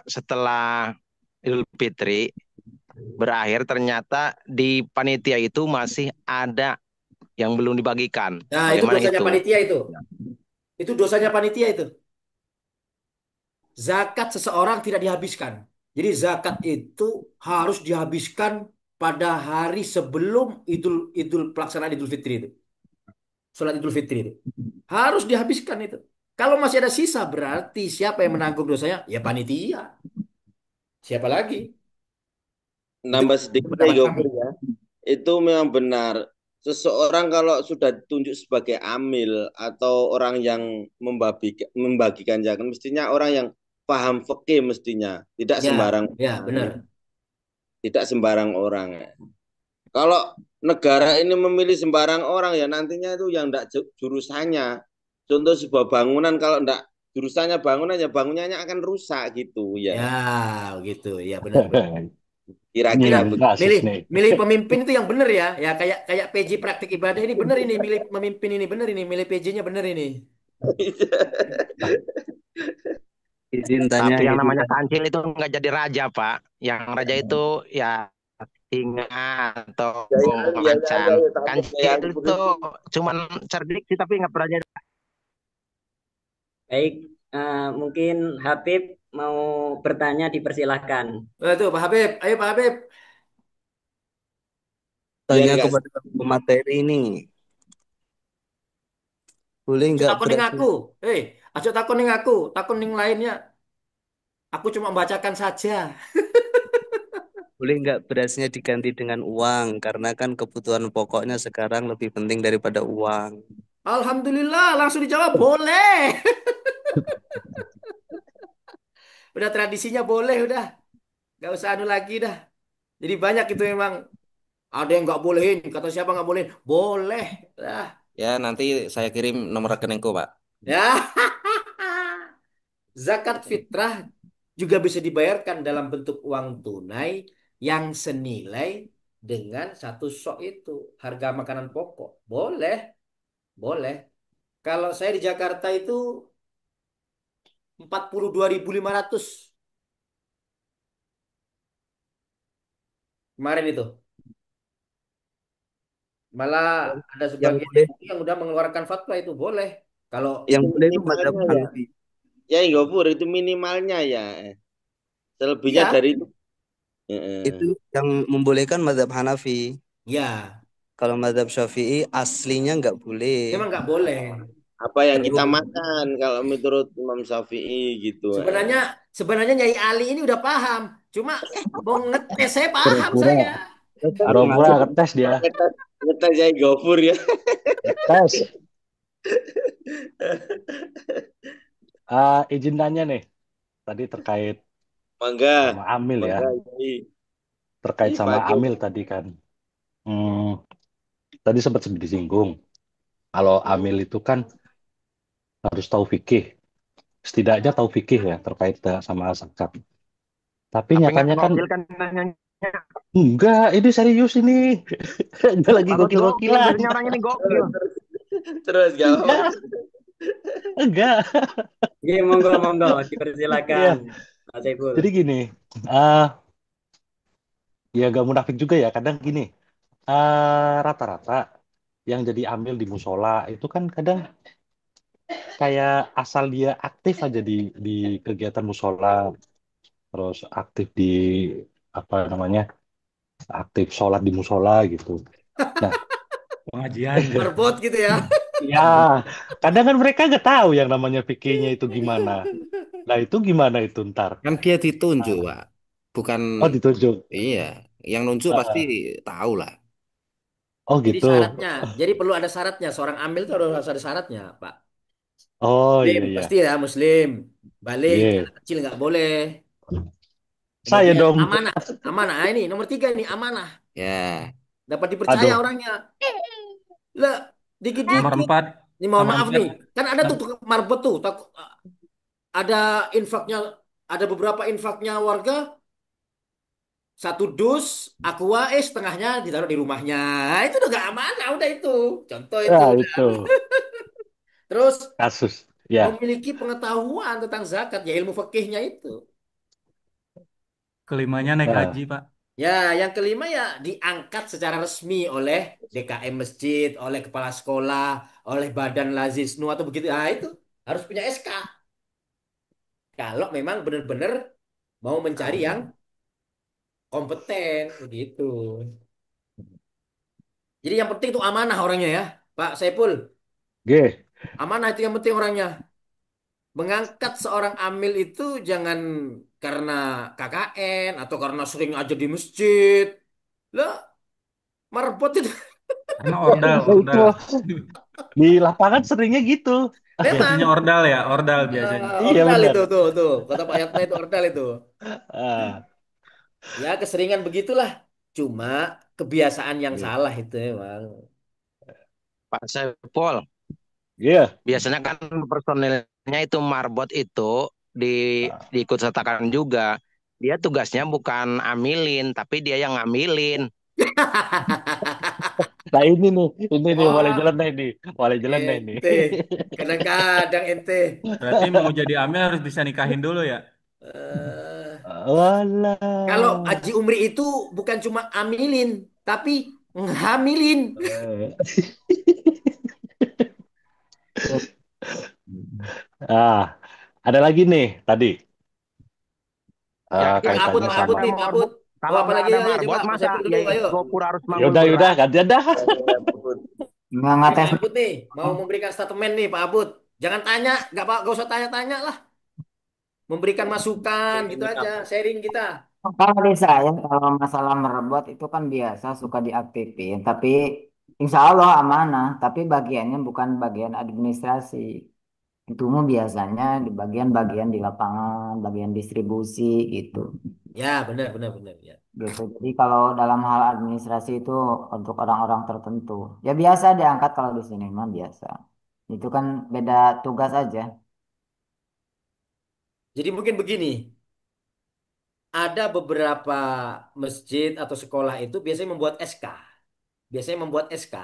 setelah Idul Fitri berakhir ternyata di panitia itu masih ada yang belum dibagikan. Nah, itu Bagaimana dosanya itu? panitia itu. Itu dosanya panitia itu. Zakat seseorang tidak dihabiskan. Jadi zakat itu harus dihabiskan pada hari sebelum Idul Idul pelaksanaan Idul Fitri itu. Sholat Idul Fitri itu. Harus dihabiskan itu. Kalau masih ada sisa berarti siapa yang menanggung dosanya? Ya panitia. Siapa lagi? nambah Itu sedikit ya pendapat kami. Gofur ya. Itu memang benar. Seseorang kalau sudah ditunjuk sebagai amil atau orang yang membagikan zakat, mestinya orang yang paham fikih mestinya, tidak Ya, sembarang ya orang, benar. tidak sembarang orang. Kalau negara ini memilih sembarang orang ya nantinya itu yang tidak jurusannya. Contoh sebuah bangunan kalau tidak jurusannya bangunan ya bangunannya akan rusak gitu Ya, ya. gitu. Ya benar benar. Kira-kira Benar. Nyinggung begitu. kasus Milih nih. milih pemimpin itu yang benar ya. Ya kayak kayak PJ praktik ibadah ini benar ini milih pemimpin ini benar ini milih PJ-nya benar ini. Izin tanya, Tapi yang izin namanya tanya. kancil itu nggak jadi raja, Pak. Yang raja itu ya singa atau Ya, ya, ya, macan. ya, ya, takut Kancil ya, itu begitu. cuman cerdik sih tapi nggak pernah jadi. Baik, mungkin Habib mau bertanya dipersilahkan. Tuh Pak Habib, ayo Pak Habib. Biar Tanya nggak kepada pemateri ini, boleh Aja nggak takon ning berasnya, aku. Aja takon ning aku, takon ning lainnya. Aku cuma membacakan saja. boleh nggak berasnya diganti dengan uang? Karena kan kebutuhan pokoknya sekarang lebih penting daripada uang. Alhamdulillah, langsung dijawab boleh. Udah tradisinya boleh, udah. Gak usah anu lagi dah. Jadi banyak itu memang ada yang nggak bolehin. Kata siapa nggak bolehin? Boleh. Dah. Ya, nanti saya kirim nomor rekeningku, Pak. Ya. Zakat fitrah juga bisa dibayarkan dalam bentuk uang tunai yang senilai dengan satu sok itu. Harga makanan pokok. Boleh. Boleh. Kalau saya di Jakarta itu 42.500 kemarin itu. Malah ada Yang sebagian boleh, MUI yang udah mengeluarkan fatwa itu boleh. Kalau yang itu boleh itu mazhab minimalnya ya. Hanafi. Ya Gofur itu minimalnya ya. Selebihnya iya, dari itu. Itu Heeh. yang membolehkan mazhab Hanafi. ya Kalau mazhab Syafi'i aslinya nggak boleh. memang nggak boleh. Apa yang kita Terus makan kalau menurut Imam Syafi'i gitu. Sebenarnya sebenarnya Nyai Ali ini udah paham. Cuma mau ngetes saya paham Pura-pura. saya. kan Pura-pura ngalir. ngetes dia. Ngetes ngetes ya Gofur ya. Ngetes. Izin tanya nih. Tadi terkait Mangga, sama Amil ya. mangga ini Terkait sama dipakai. Amil tadi kan. Hmm, tadi sempat disinggung. Kalau Amil itu kan harus tahu fikih. Setidaknya tahu fikih ya terkait sama zakat. Tapi Tapi nggak nyatanya kan gokil kan nanyanya. enggak, ini serius ini. Enggak lagi Kalau digokil gokil-gokilan. biasanya orang ini gokil. Terus gak apa-apa. Enggak, enggak. Oke, monggo, monggo, Iya, dipersilakan, Pak Saiful. jadi gini, eh ya gak munafik juga ya. Kadang gini, rata-rata yang jadi amil di musola itu kan kadang kayak asal dia aktif aja di kegiatan musola, terus aktif di apa namanya, aktif sholat di musola gitu. Nah, Pengajian gitu. Marbot gitu ya. ya kadang kan mereka nggak tahu yang namanya fikihnya itu gimana. Nah itu gimana itu ntar? Kan dia ditunjuk, Pak. Bukan, Oh ditunjuk. iya. Yang nunjuk pasti Ah, tahu lah. oh Jadi gitu. syaratnya, jadi perlu ada syaratnya. Seorang amil itu harus ada syaratnya, Pak. Oh Muslim iya pasti iya. ya, Muslim. Balik, Iya. anak kecil nggak boleh. Saya Kemudian dong. amanah, amanah. Nah, ini nomor tiga ini amanah. Ya. Dapat dipercaya Aduh. orangnya. Lah, Nomor dikit-dikit. 4, Ini mohon nomor maaf 4. nih, kan ada tuh tukang marbot tuh. Ada infaknya, ada beberapa infaknya warga. Satu dus aqua setengahnya ditaruh di rumahnya. Nah, itu udah gak amanah, udah itu. Contoh itu. Ya itu Terus kasus. Ya. memiliki pengetahuan tentang zakat, ya ilmu fikihnya itu. Kelimanya naik haji, Nah, Pak. Ya, yang kelima ya diangkat secara resmi oleh DKM masjid, oleh kepala sekolah, oleh Badan Lazisnu atau begitu. Nah, itu harus punya SK. Kalau memang benar-benar mau mencari yang kompeten begitu. Jadi yang penting itu amanah orangnya ya, Pak Saiful. G. Amanah itu yang penting orangnya. Mengangkat seorang amil itu jangan karena KKN atau karena sering aja di masjid. Lah, marbot itu. Karena ordal, Itu ordal. di lapangan seringnya gitu. Biasanya Memang ordal ya, ordal biasanya. Iya ordal benar. itu tuh. Kata Pak Yatna itu ordal itu. Ah, Ya keseringan begitulah. Cuma kebiasaan yang iya. salah itu memang. Pak Saiful, Iya. biasanya kan personilnya itu marbot itu di diikut sertakan juga. Dia tugasnya bukan amilin, tapi dia yang ngamilin. Nah ini nih boleh Oh, jalan nih ini, boleh jalan nih ini. ente. Kadang-kadang ente. Berarti mau jadi amil harus bisa nikahin dulu ya. eh, Kalau Walah. Haji Umri itu bukan cuma amilin, tapi ngehamilin. Ah, ada lagi nih tadi Ya Ya, Pak Abud, kaitannya Pak Abud sama. nih, Pak Abud. Mau kalau apa nggak lagi? ada Ayo, coba marbot, Pak masa Saiful dulu, Yai ayo. Gopur harus manggung Yaudah berat? gantian dah. Ini Nggak Pak tes. Abud nih, mau memberikan statement nih, Pak Abud. Jangan tanya, nggak usah tanya-tanya lah. Memberikan masukan gitu aja, sharing kita. Kalau di saya, kalau masalah merebut itu kan biasa suka diaktifin, tapi insya Allah amanah. Tapi bagiannya bukan bagian administrasi. Itu mah biasanya di bagian-bagian di lapangan, bagian distribusi gitu. Ya, benar, benar, benar. Ya. Gitu. Jadi kalau dalam hal administrasi itu untuk orang-orang tertentu, ya biasa diangkat kalau di sini mah biasa. Itu kan beda tugas aja. Jadi mungkin begini, ada beberapa masjid atau sekolah itu biasanya membuat SK. Biasanya membuat SK.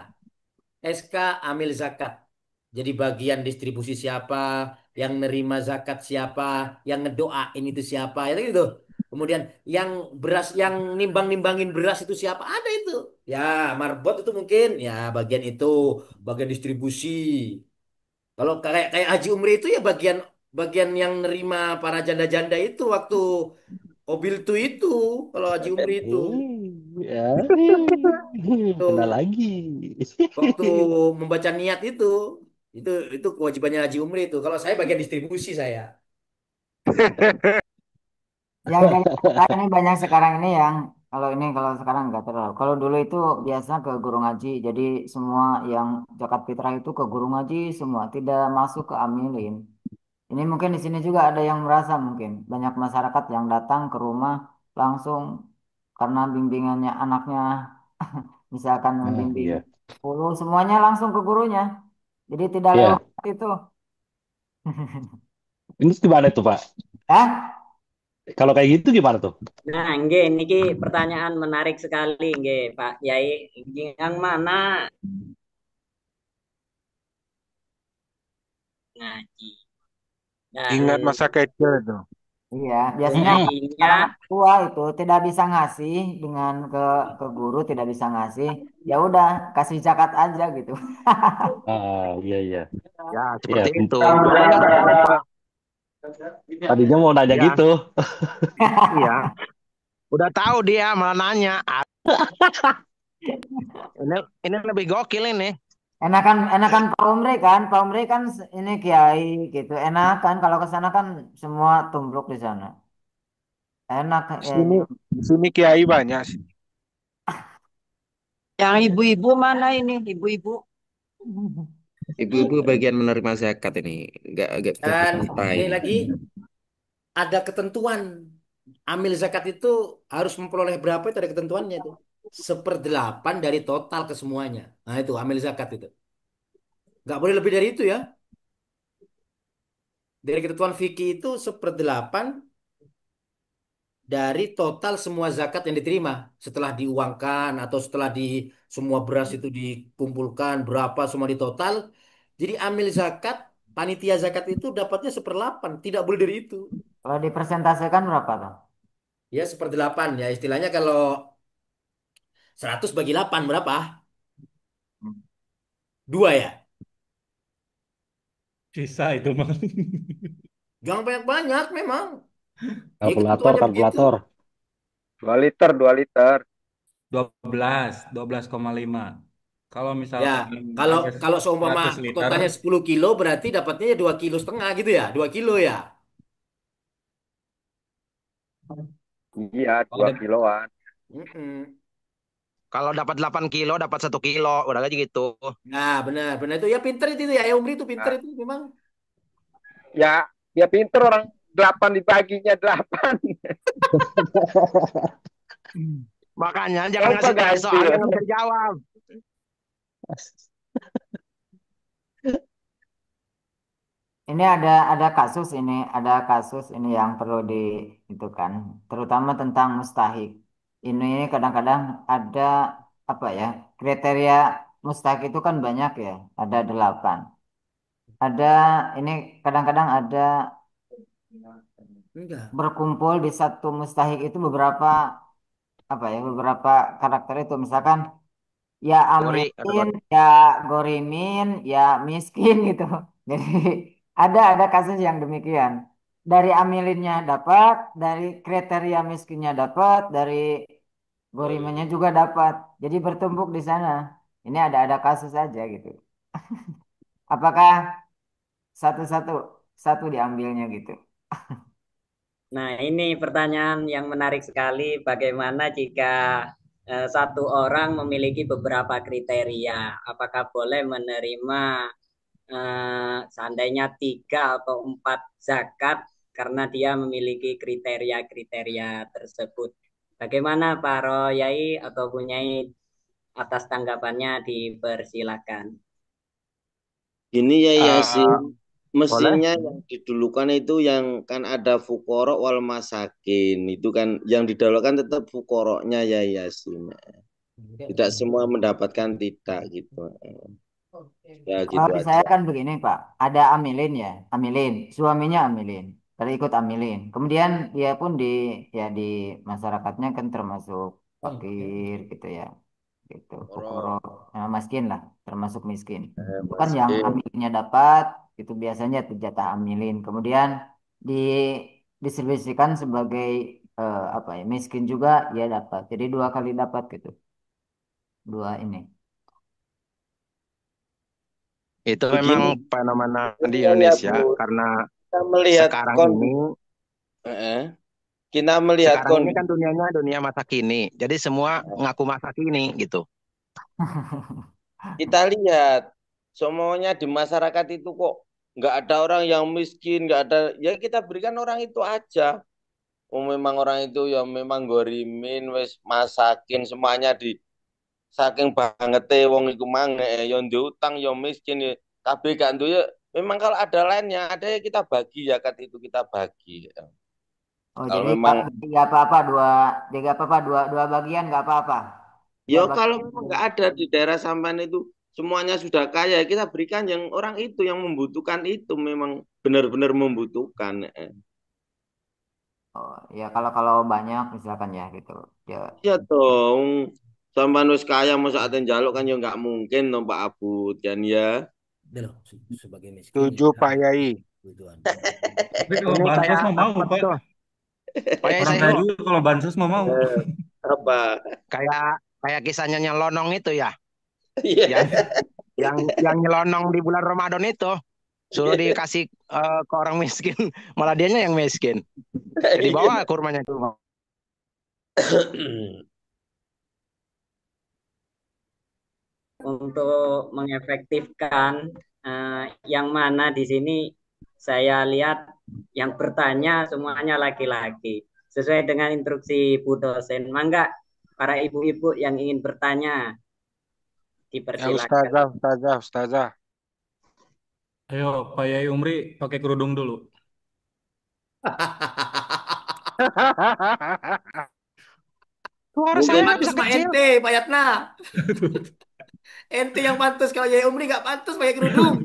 SK amil zakat. Jadi bagian distribusi siapa, yang nerima zakat siapa, yang ngedoain itu siapa, ya gitu. Kemudian yang beras, yang nimbang-nimbangin beras itu siapa, ada itu. Ya, marbot itu mungkin, ya bagian itu, bagian distribusi. Kalau kayak kayak Haji Umri itu ya bagian bagian yang nerima para janda-janda itu waktu mobil itu, kalau Haji Umri itu. Ya, kena Tuh, lagi. waktu membaca niat itu kewajibannya Haji Umri itu. Kalau saya bagian distribusi saya. Yang dari kota ini banyak sekarang ini yang kalau sekarang nggak terlalu. Kalau dulu itu biasa ke guru ngaji. Jadi semua yang zakat fitrah itu ke guru ngaji semua, tidak masuk ke amilin. Ini mungkin di sini juga ada yang merasa mungkin banyak masyarakat yang datang ke rumah langsung karena bimbingannya anaknya misalkan Ah, membimbing iya. 10 semuanya langsung ke gurunya. Jadi tidak lewat Iya. itu. Ini gimana tuh, Pak? Ya, Kalau kayak gitu gimana tuh? Nah, nggih niki pertanyaan menarik sekali nggih Pak Yai. Yang mana ngaji dan Ingat masa kecil itu. Iya, biasanya Jadinya orang tua itu tidak bisa ngasih dengan ke guru tidak bisa ngasih. Ya udah, kasih zakat aja gitu. Iya iya. Ya, Iya, seperti itu. Makanya udah tahu, Pak. tadinya mau nanya Ya, gitu. iya. Udah tahu dia malah nanya. Ah, ini ini lebih gokil ini. Enakan enakan Pak Umri kan ini kiai gitu. Enakan kalau ke sana kan semua tumbluk di sana. Enak Di sini di sini kiai banyak sih. yang ibu-ibu mana ini? Ibu-ibu. Ibu-ibu bagian menerima zakat ini, nggak bisa Dan ini dimintain. lagi ada ketentuan. Amil zakat itu harus memperoleh berapa itu ada ketentuannya itu. Seperdelapan dari total kesemuanya. Nah itu amil zakat itu. Nggak boleh lebih dari itu ya. Dari ketentuan fikih itu seperdelapan dari total semua zakat yang diterima. Setelah diuangkan atau setelah di semua beras itu dikumpulkan berapa semua di total. Jadi amil zakat, panitia zakat itu dapatnya seperdelapan. Tidak boleh dari itu. kalau dipresentasekan berapa tuh? Ya seperdelapan ya istilahnya kalau 100 bagi 8 berapa? Dua ya? Sisa itu mah. Jangan banyak-banyak memang. Ya Kalkulator, ketentuannya begitu. kalkulator. 2 liter, 2 liter. 12,5. Kalau Ya, misalkan kalau ada kalau seumpama 100 liter, totalnya 10 kilo berarti dapatnya 2,5 kilo gitu ya? 2 kilo ya? Iya, kalau 2 kiloan. Mm-mm. Kalau dapat 8 kilo, dapat 1 kilo. Udah aja gitu. Nah, benar, benar itu ya pinter itu ya. Ya Umri itu pinter Nah, itu memang. ya, dia pinter orang 8 dibaginya 8. Makanya jangan Coba ngasih tahu soal ganjil. yang nggak bisa jawab. Ini ada kasus ini yang perlu di itu kan, terutama tentang mustahik. Ini kadang-kadang ada apa ya kriteria mustahik itu kan banyak ya, ada 8. Ada ini kadang-kadang ada Enggak. berkumpul di satu mustahik itu beberapa apa ya beberapa karakter itu misalkan ya Gori, kata amin, Gori. ya gorimin, ya miskin gitu. Jadi ada kasus yang demikian. Dari amilinnya dapat, dari kriteria miskinnya dapat, dari gorimennya juga dapat. Jadi bertumbuk di sana. Ini ada kasus aja gitu. Apakah satu-satu satu diambilnya gitu? Nah, ini pertanyaan yang menarik sekali. Bagaimana jika satu orang memiliki beberapa kriteria? Apakah boleh menerima seandainya 3 atau 4 zakat karena dia memiliki kriteria-kriteria tersebut? Bagaimana Pak Royai atau Bunyai atas tanggapannya dipersilakan. Gini ya Yasin, Eh, boleh? mestinya yang didulukan itu yang kan ada fukoro wal masakin itu kan yang didahulukan tetap fukoroknya ya Yasin. Tidak semua mendapatkan tidak gitu. Ya Kalau gitu di saya aja. kan begini Pak, ada amilin ya, amilin, suaminya amilin, lalu ikut amilin. Kemudian dia pun di masyarakatnya kan termasuk fakir gitu ya, gitu, fukoro, Fukoro, miskin lah, termasuk miskin. Itu kan yang maskin. amilnya dapat, itu biasanya itu jatah amilin. Kemudian di distribusikan sebagai apa ya, miskin juga dia dapat. Jadi 2 kali dapat gitu, dua ini. Itu memang Begini, fenomena di begini ya Indonesia Bu, karena kita melihat sekarang ini kondisi, kita melihat sekarang ini kan kondisi. dunianya dunia masa kini. Jadi semua ngaku masa kini gitu. Kita lihat semuanya di masyarakat itu kok nggak ada orang yang miskin, nggak ada. Ya kita berikan orang itu aja. Oh, memang orang itu ya memang gorimin, wis masakin semuanya di saking banget wong iku mang ya ndek utang ya miskin ya. Kabeh gak duwe ya. Memang kalau ada lainnya, ada ya kita bagi zakat itu kita bagi. Ya. Oh, Kalau jadi memang tiga apa-apa, tiga apa-apa, dua bagian nggak apa-apa. Dua ya kalau bagian. memang nggak ada di daerah sampean itu semuanya sudah kaya, kita berikan yang orang itu yang membutuhkan itu memang benar-benar membutuhkan. Oh, ya kalau banyak misalkan ya gitu. Ya, Iya dong. Sampai wis kaya masa ate njaluk kan ya nggak mungkin dong Pak Abud kan ya. Udah loh, sebagai miskin ya Setuju Pak harus Yai. kebutuhan. Tapi kalau Ini bansos kayak mau mau, Ahmad Pak. tuh. Pak Yai Orang kaya Saihu, juga kalau bansos mau. Eh, apa? kayak kayak kisahnya nyelonong itu ya, yang Iya. yang nyelonong di bulan Ramadan itu. Suruh dikasih ke orang miskin, malah dianya yang miskin. Jadi Iya. bawa kurmanya itu. Untuk mengefektifkan yang mana di sini saya lihat yang bertanya semuanya laki-laki. Sesuai dengan instruksi Bu dosen. Mangga para ibu-ibu yang ingin bertanya Ya dipersilakan. Ustazah, Ustazah, Ustazah. Ayo, Pak Yai Umri pakai kerudung dulu. Suara Yang Mungkin saya pantas bisa sama kecil. ente, Pak Yatna. Ente yang pantas kalau Yai Umri nggak pantas pakai kerudung.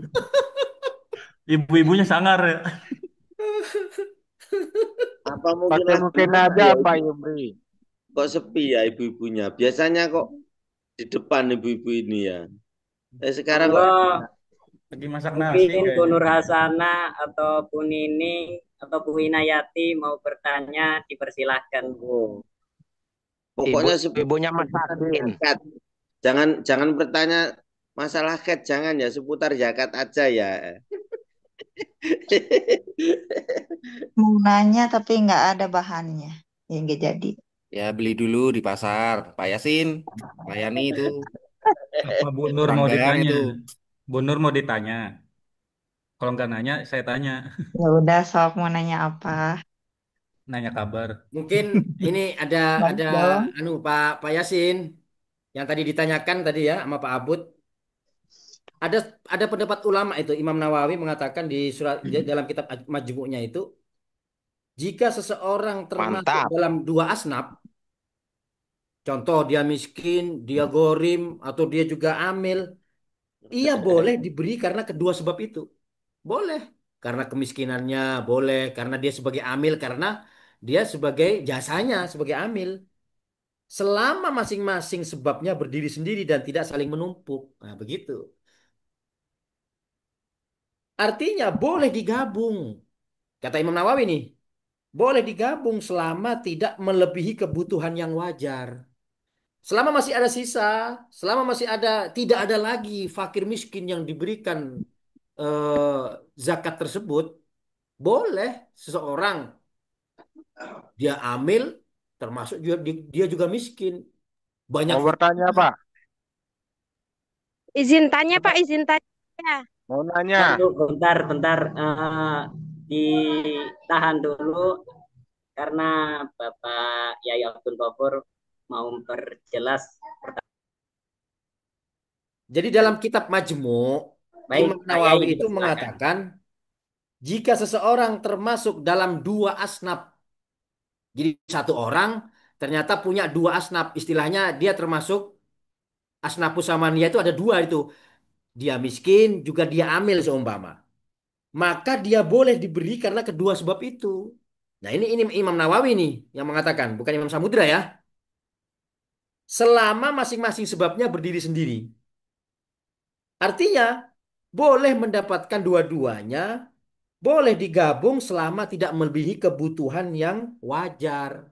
Ibu-ibunya sangar ya. apa mungkin Pakai lagi mungkin sepi aja ya Pak ibu? Yumri. Kok sepi ya ibu-ibunya? Biasanya kok di depan ibu-ibu ini ya. Sekarang kok Monggo Lagi masak nasi mungkin Bu kayaknya. Nur Hasana atau Bu Nining atau Bu Winayati mau bertanya dipersilahkan Bu. pokoknya seputar Ibu-ibunya masakin. zakat. Jangan bertanya masalah head, jangan ya seputar zakat aja ya. Mau nanya tapi nggak ada bahannya. Ya nggak jadi. Ya beli dulu di pasar. Pak Yasin, Pak Yani itu Apa Bu Nur kurang mau bayar ditanya? itu. Bu Nur mau ditanya. Kalau nggak nanya, saya tanya. Ya udah, sok mau nanya apa? Nanya kabar. Mungkin ini ada Baik dong. anu Pak Yasin yang tadi ditanyakan tadi ya sama Pak Abud. Ada pendapat ulama itu Imam Nawawi mengatakan dalam kitab Majmu'nya itu jika seseorang termasuk Mantap. dalam dua asnaf, contoh dia miskin, dia gorim atau dia juga amil, ia boleh diberi karena kedua sebab itu. Boleh. Karena kemiskinannya, boleh. Karena dia sebagai amil, karena dia sebagai jasanya, sebagai amil. Selama masing-masing sebabnya berdiri sendiri dan tidak saling menumpuk. Nah, begitu. Artinya boleh digabung. Kata Imam Nawawi nih, boleh digabung selama tidak melebihi kebutuhan yang wajar. Selama masih ada sisa, selama masih ada, tidak ada lagi fakir miskin yang diberikan zakat tersebut, boleh seseorang dia amil, termasuk juga dia juga miskin. Banyak Mau bertanya fakirnya. Pak? Izin tanya Pak, izin tanya. Mau Bentar, nanya? Bu, bentar. Ditahan dulu karena Bapak Yai Abdul Ghafur mau memperjelas Jadi dalam kitab Majmu', baik Imam Pak Yai Nawawi itu dipersilakan. mengatakan, jika seseorang termasuk dalam dua asnaf, jadi satu orang ternyata punya dua asnaf, istilahnya dia termasuk asnafus samaniyah itu ada dua itu. Dia miskin, juga dia amil seumpama. Maka dia boleh diberi karena kedua sebab itu. Nah ini Imam Nawawi nih yang mengatakan, bukan Imam Samudra ya. Selama masing-masing sebabnya berdiri sendiri. Artinya boleh mendapatkan dua-duanya, boleh digabung selama tidak melebihi kebutuhan yang wajar.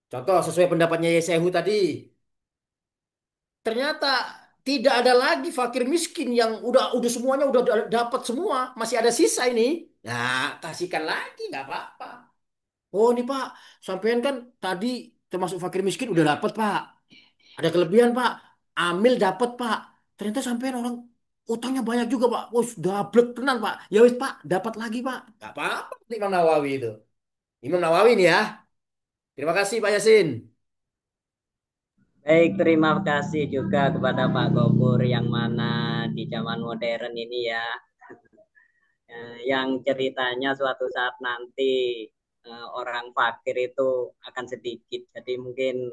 Contoh sesuai pendapatnya Yesehu tadi. Ternyata tidak ada lagi fakir miskin yang udah semuanya udah dapat semua, masih ada sisa ini. Nah, kasihkan lagi nggak apa-apa. Oh, ini Pak, sampean kan tadi termasuk fakir miskin udah dapat, Pak. Ada kelebihan, Pak. Amil dapat, Pak. Ternyata sampean orang utangnya banyak juga, Pak. Oh, double tenan, Pak. Ya wis, Pak, dapat lagi, Pak. Gak apa-apa, Imam Nawawi itu. Imam Nawawi nih ya. Terima kasih, Pak Yasin. Baik, terima kasih juga kepada Pak Gopur yang mana di zaman modern ini ya, yang ceritanya suatu saat nanti orang fakir itu akan sedikit. Jadi mungkin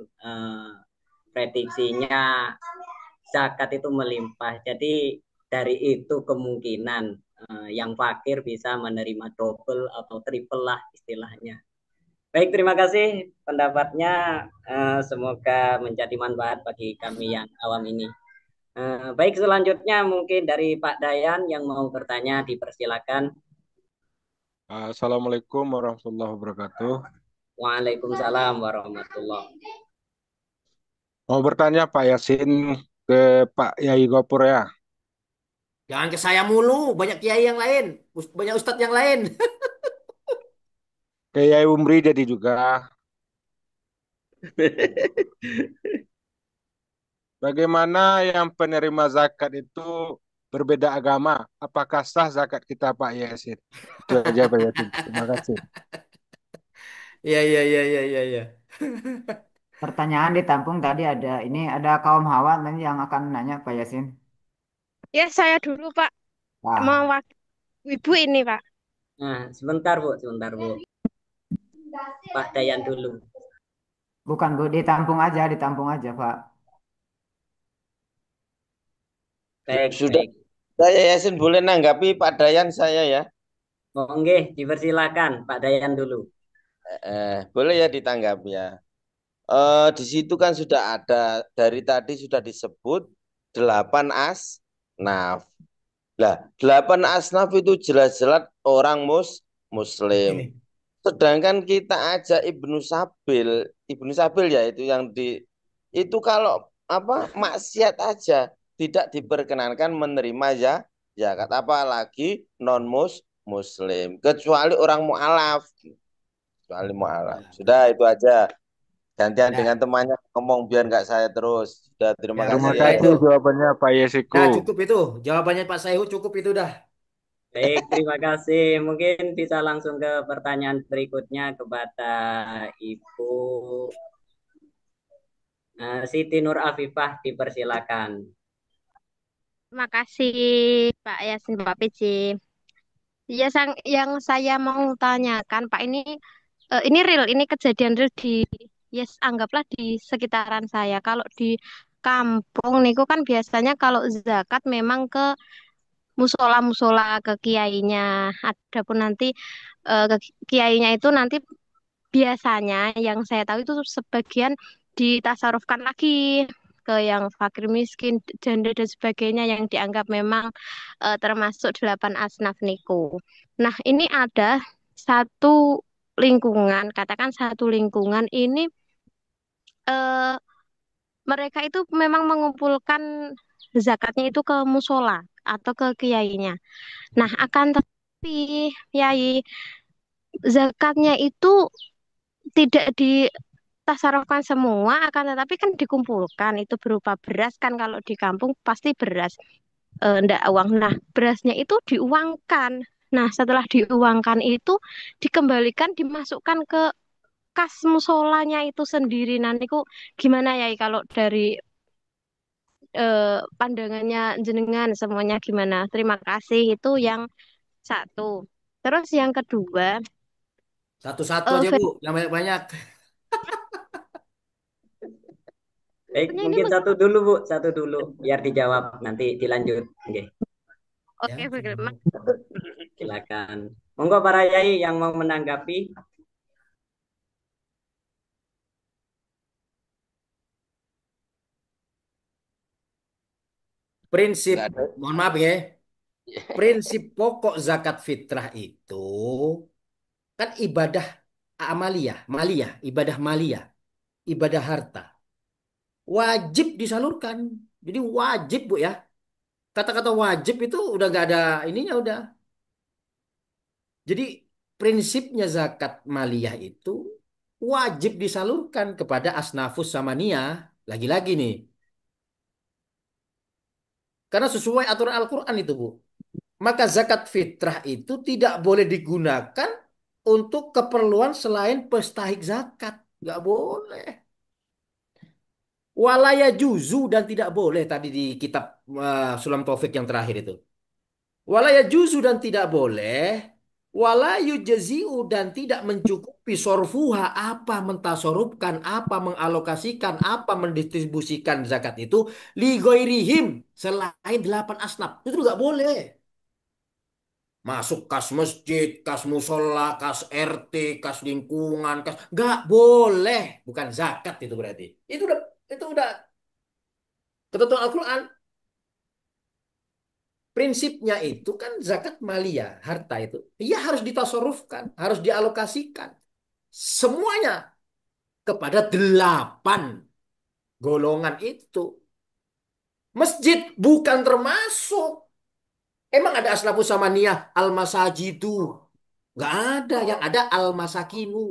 prediksinya zakat itu melimpah. Jadi dari itu kemungkinan yang fakir bisa menerima double atau triple lah istilahnya. Baik, terima kasih pendapatnya. Semoga menjadi manfaat bagi kami yang awam ini. Baik, selanjutnya mungkin dari Pak Dayan yang mau bertanya, dipersilakan. Assalamualaikum warahmatullahi wabarakatuh. Waalaikumsalam warahmatullah. Mau bertanya Pak Yasin ke Pak Yai Gopur ya. Jangan ke saya mulu, banyak kiai yang lain, banyak ustadz yang lain. Ke Yai Umri jadi juga. Bagaimana yang penerima zakat itu berbeda agama? Apakah sah zakat kita Pak Yasin? Itu aja Pak Yasin. Terima kasih. Iya, iya, iya, iya, iya, iya. Pertanyaan ditampung tadi ada ini ada kaum Hawa nanti yang akan nanya Pak Yasin. Ya, saya dulu, Pak. Wah, Mewakili ibu ini, Pak. Nah, sebentar Bu, sebentar Bu. Pak Dayan dulu. bukan Bu, ditampung aja Pak. Baik, Sudah, baik. saya Yasin boleh nanggapi Pak Dayan saya ya. Monggo, dipersilakan Pak Dayan dulu. Boleh ya ditanggapi ya. Di situ kan sudah ada dari tadi sudah disebut 8 asnaf. Nah, 8 asnaf itu jelas-jelas orang Muslim. Ini. Sedangkan kita aja Ibnu Sabil ya itu yang itu kalau apa maksiat aja tidak diperkenankan menerima ya zakat apalagi Muslim kecuali orang mualaf kecuali mualaf. Ya, Sudah itu aja. Gantian dengan ya, temannya ngomong biar nggak saya terus. Sudah terima ya, kasih Terima ya. udah itu. kasih jawabannya Pak Yesiku. Nah, cukup itu. Jawabannya Pak Saihu cukup itu dah. Baik, terima kasih. Mungkin bisa langsung ke pertanyaan berikutnya kepada Ibu Siti Nur Afifah, dipersilakan. Terima kasih, Pak Yasin, Pak PJ. Ya, yang saya mau tanyakan, Pak, ini real, ini kejadian real yes, anggaplah di sekitaran saya. Kalau di kampung niku kan biasanya kalau zakat memang ke musola-musola ke kiainya. Adapun nanti ke kiainya itu nanti biasanya yang saya tahu itu sebagian ditasarufkan lagi ke yang fakir miskin, janda dan sebagainya yang dianggap memang termasuk 8 asnaf niku. Nah, ini ada satu lingkungan, katakan satu lingkungan ini eh, mereka itu memang mengumpulkan zakatnya itu ke musola atau ke kiainya. Nah, akan tetapi kiai zakatnya itu tidak ditasarufkan semua, akan tetapi kan dikumpulkan itu berupa beras kan kalau di kampung pasti beras, ndak uang. Nah, berasnya itu diuangkan. Nah, setelah diuangkan itu dikembalikan dimasukkan ke kas musolanya itu sendiri. Nanti kok gimana ya kalau dari pandangannya jenengan semuanya gimana? Terima kasih itu yang satu. Terus yang kedua, Satu-satu eh aja, Bu. Yang banyak-banyak. Baik, versi ini mungkin satu dulu Bu, satu dulu biar dijawab nanti dilanjut. Oke, oke, Ya, baik. silakan. Monggo para yai yang mau menanggapi. prinsip, Nggak ada. mohon maaf ya. Prinsip pokok zakat fitrah itu kan ibadah amaliyah, maliyah, ibadah maliyah, ibadah harta. Wajib disalurkan. Jadi wajib, Bu ya. Kata-kata wajib itu udah nggak ada ininya udah. Jadi prinsipnya zakat maliyah itu wajib disalurkan kepada asnafus samaniyah. Lagi-lagi nih. Karena sesuai aturan Al-Quran itu, Bu. Maka zakat fitrah itu tidak boleh digunakan untuk keperluan selain pestahik zakat. Nggak boleh. Walaya juzu dan tidak boleh tadi di kitab Sulam Taufik yang terakhir itu. Walaya juzu dan tidak boleh. Walayu jaziu dan tidak mencukupi sorfuha apa mentasorupkan, apa mengalokasikan, apa mendistribusikan zakat itu li goirihim selain 8 asnaf. Itu nggak boleh. Masuk kas masjid, kas musola, kas RT, kas lingkungan, kas nggak boleh, bukan zakat itu berarti. Itu udah ketentuan Al-Qur'an. Prinsipnya itu kan zakat maliyah, harta itu. Iya harus ditasarufkan, harus dialokasikan. Semuanya kepada 8 golongan itu. Masjid bukan termasuk. Emang ada aslafus samaniyah al-masajidu? Nggak ada. Yang ada al-masakinu.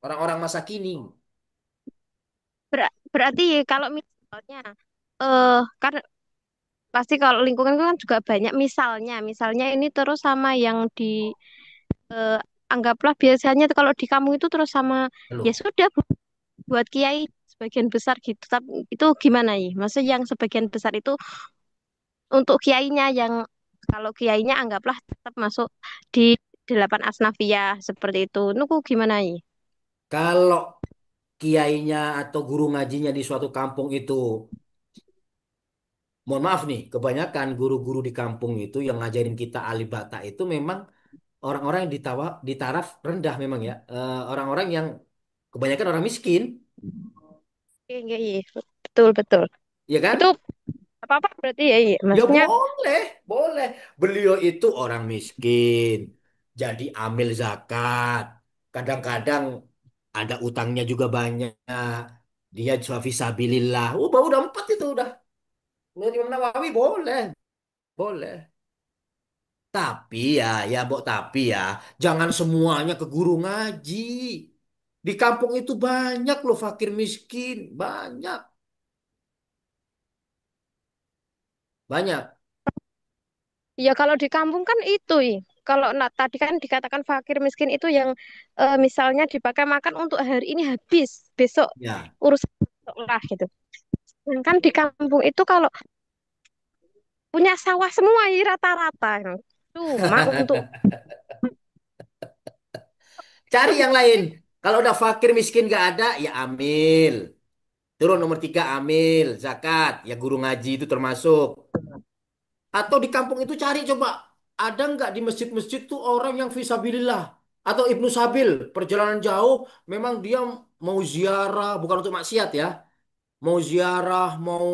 Orang-orang masakini. Berarti kalau misalnya kan pasti kalau lingkungan kan juga banyak misalnya ini terus sama yang di eh, anggaplah biasanya kalau di kampung itu terus sama ya Loh, sudah buat kiai sebagian besar gitu. Tapi itu gimana ya? Maksudnya yang sebagian besar itu untuk kiainya yang kalau kiainya anggaplah tetap masuk di 8 asnafiyah seperti itu. Nuku gimana ya? kalau kiainya atau guru ngajinya di suatu kampung itu, mohon maaf nih, kebanyakan guru-guru di kampung itu yang ngajarin kita alibata itu memang orang-orang yang di taraf rendah memang ya. Orang-orang yang kebanyakan orang miskin, Iya, iya, iya. Betul, betul. ya Itu kan? apa-apa berarti ya, iya. Ya Maksudnya boleh, boleh. Beliau itu orang miskin, jadi amil zakat. Kadang-kadang ada utangnya juga banyak. Dia fisabilillah. Baru udah 4 itu udah. Menurut Imam Nawawi boleh, boleh. Tapi tapi ya, jangan semuanya ke guru ngaji. Di kampung itu banyak loh fakir miskin, banyak, banyak. ya kalau di kampung kan itu, iya. Kalau tadi kan dikatakan fakir miskin itu yang misalnya dipakai makan untuk hari ini habis, besok Ya. urusan besok lah gitu. Kan di kampung itu kalau punya sawah semua ya rata-rata. Cuma untuk Cari yang lain. Kalau udah fakir miskin gak ada, ya amil. Turun nomor 3 amil, zakat. Ya guru ngaji itu termasuk. Atau di kampung itu cari coba. Ada nggak di masjid-masjid tuh orang yang fisabilillah. Atau Ibnu Sabil, perjalanan jauh. Memang dia mau ziarah, bukan untuk maksiat ya. Mau ziarah, mau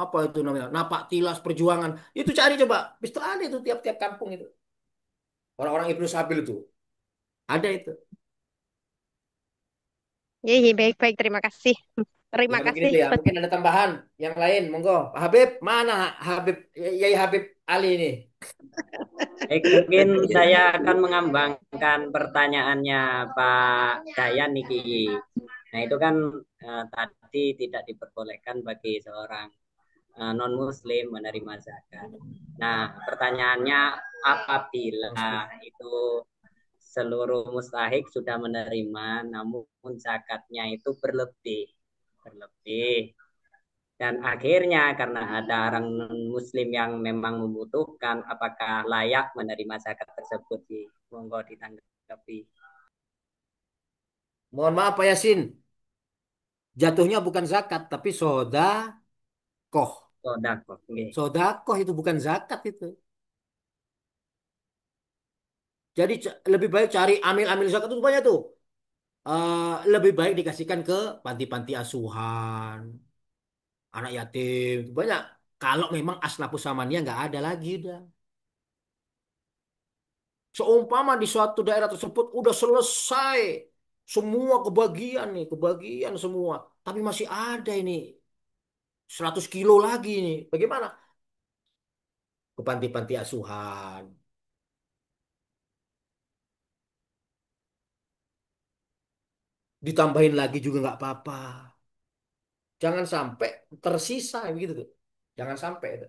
apa itu namanya, napak tilas perjuangan. Itu cari coba. Itu ada itu tiap-tiap kampung itu. Orang-orang Ibnu Sabil itu. Ada itu. ya, ya, baik-baik terima kasih. Ya Terima mungkin kasih. itu ya. Mungkin ada tambahan yang lain. Monggo. Pak Habib, mana Habib? Yai Habib Ali ini. Baik, mungkin saya akan mengembangkan pertanyaannya Pak Dayan Niki. Nah, itu kan tadi tidak diperbolehkan bagi seorang non-muslim menerima zakat. Nah, pertanyaannya apabila itu seluruh mustahik sudah menerima, namun zakatnya itu berlebih. Dan akhirnya karena ada orang non-muslim yang memang membutuhkan, apakah layak menerima zakat tersebut? Monggo ditanggapi. Mohon maaf Pak Yasin. Jatuhnya bukan zakat, tapi sodakoh. Sodakoh. Sodakoh itu bukan zakat itu. Jadi lebih baik cari amil-amil zakat itu banyak tuh. Lebih baik dikasihkan ke panti-panti asuhan, anak yatim, banyak. Kalau memang asnafus samaniyah nggak ada lagi udah. Seumpama di suatu daerah tersebut udah selesai semua kebagian nih, kebagian semua. Tapi masih ada ini 100 kilo lagi nih. Bagaimana? Ke panti-panti asuhan. Ditambahin lagi juga nggak apa-apa. Jangan sampai tersisa begitu tuh. Jangan sampai itu.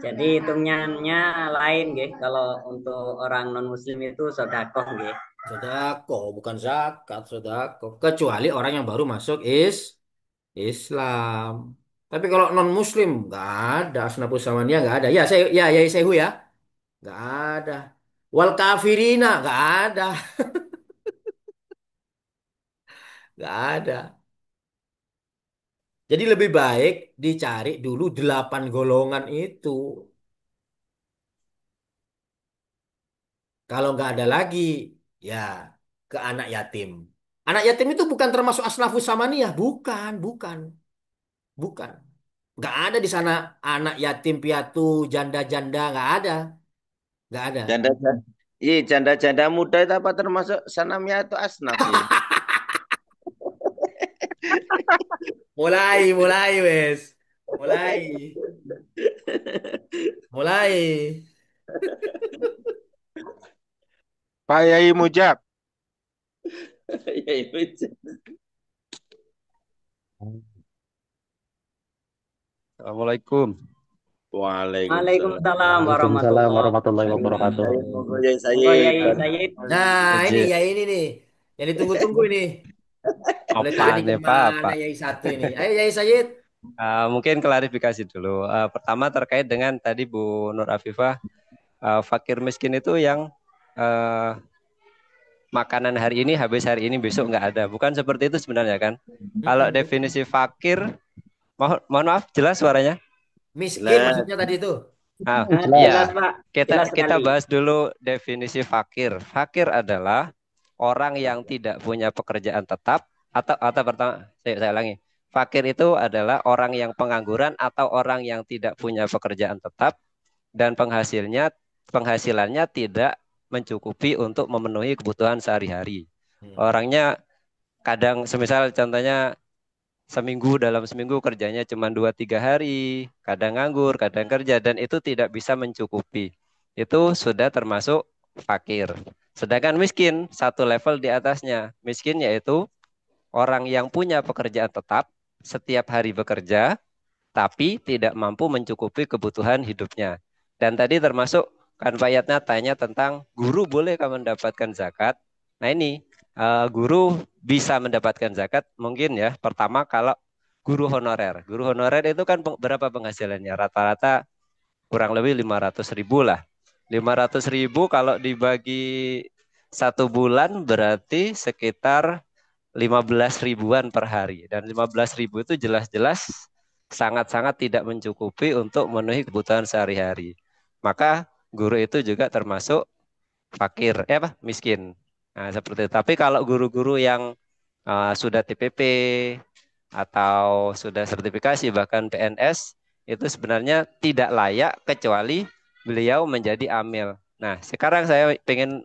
Jadi hitungannya lain, nggih. Kalau untuk orang non muslim itu sodakoh, nggih. Sodako, bukan zakat, sodako. Kecuali orang yang baru masuk Islam. Tapi kalau non Muslim nggak ada, asnafus samaniyah nggak ada. Ya saya ya, nggak ada. Wal kafirina nggak ada, nggak ada. Jadi lebih baik dicari dulu 8 golongan itu. Kalau nggak ada lagi, ya ke anak yatim. Anak yatim itu bukan termasuk asnafus samaniyah, bukan, bukan, bukan. Nggak ada di sana anak yatim piatu, janda-janda, nggak ada, nggak ada. Janda, iya janda-janda muda itu apa termasuk sanamnya atau asnaf ya? Mulai, mulai, wes, mulai, mulai. Pak Yai Mujab. Ya itu. Assalamualaikum. Waalaikumsalam. Waalaikumsalam Waalaikumsalam warahmatullahi warahmatullahi wabarakatuh. wabarakatuh. Monggo ya Monggo Sayyid. Yai Sayyid. Nah, ini Ijin. ya ini nih, yang ditunggu-tunggu ini. Oleh Apa tadi nih Pak? kemana Yai satu ini? Ayo Yai Sayyid. Mungkin klarifikasi dulu. Pertama terkait dengan tadi Bu Nur Afifah, fakir miskin itu yang eh, makanan hari ini habis hari ini besok nggak ada. Bukan seperti itu sebenarnya kan? Kalau definisi fakir, mohon maaf, jelas suaranya? Miskin maksudnya tadi itu. Iya, Jelas Pak. kita Jelas kita sekali. bahas dulu definisi fakir. Fakir adalah orang yang tidak punya pekerjaan tetap atau pertama saya ulangi. Fakir itu adalah orang yang pengangguran atau orang yang tidak punya pekerjaan tetap dan penghasilannya tidak mencukupi untuk memenuhi kebutuhan sehari-hari. Orangnya kadang semisal contohnya dalam seminggu kerjanya cuma 2-3 hari, kadang nganggur, kadang kerja, dan itu tidak bisa mencukupi. Itu sudah termasuk fakir. Sedangkan miskin, satu level di atasnya. Miskin yaitu orang yang punya pekerjaan tetap, setiap hari bekerja, tapi tidak mampu mencukupi kebutuhan hidupnya. Dan tadi termasuk, kan Pak Yatna tanya tentang guru bolehkah mendapatkan zakat? Nah ini, guru bisa mendapatkan zakat mungkin ya. Pertama kalau guru honorer. Guru honorer itu kan berapa penghasilannya? Rata-rata kurang lebih 500.000 lah. 500.000 kalau dibagi 1 bulan berarti sekitar 15 ribuan per hari. Dan 15 ribu itu jelas-jelas sangat-sangat tidak mencukupi untuk memenuhi kebutuhan sehari-hari. Maka guru itu juga termasuk fakir, miskin. Nah, seperti itu. Tapi kalau guru-guru yang sudah TPP atau sudah sertifikasi bahkan PNS itu sebenarnya tidak layak kecuali beliau menjadi amil. Nah, sekarang saya ingin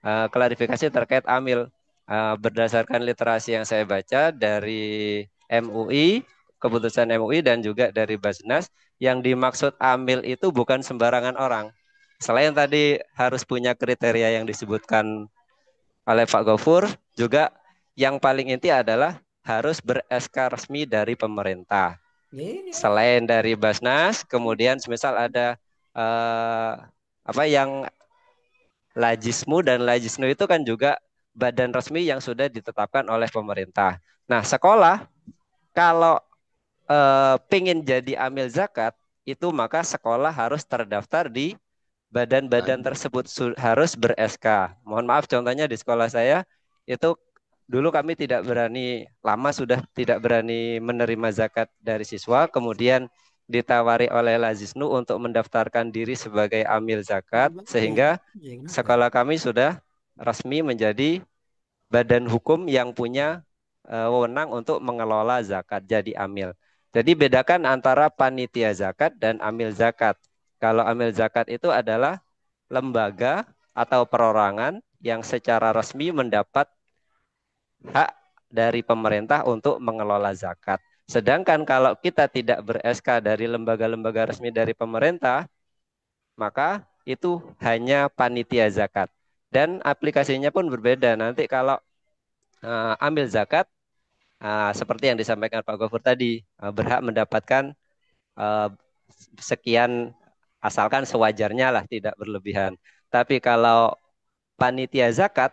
klarifikasi terkait amil. Berdasarkan literasi yang saya baca dari MUI, keputusan MUI dan juga dari Basnas, yang dimaksud amil itu bukan sembarangan orang. Selain tadi harus punya kriteria yang disebutkan oleh Pak Gofur, juga yang paling inti adalah harus ber-SK resmi dari pemerintah. Selain dari Basnas, kemudian semisal ada yang Lajismu dan Lajisnu itu kan juga badan resmi yang sudah ditetapkan oleh pemerintah. Nah, sekolah kalau pengen jadi amil zakat itu maka sekolah harus terdaftar di badan-badan tersebut harus ber-SK. Mohon maaf contohnya di sekolah saya itu dulu kami sudah tidak berani menerima zakat dari siswa, kemudian ditawari oleh Lazisnu untuk mendaftarkan diri sebagai amil zakat sehingga sekolah kami sudah resmi menjadi badan hukum yang punya wewenang untuk mengelola zakat jadi amil. Jadi bedakan antara panitia zakat dan amil zakat. Kalau amil zakat itu adalah lembaga atau perorangan yang secara resmi mendapat hak dari pemerintah untuk mengelola zakat. Sedangkan kalau kita tidak ber-SK dari lembaga-lembaga resmi dari pemerintah, maka itu hanya panitia zakat. Dan aplikasinya pun berbeda. Nanti kalau ambil zakat, seperti yang disampaikan Pak Gofur tadi, berhak mendapatkan sekian asalkan sewajarnya lah, tidak berlebihan. Tapi kalau panitia zakat,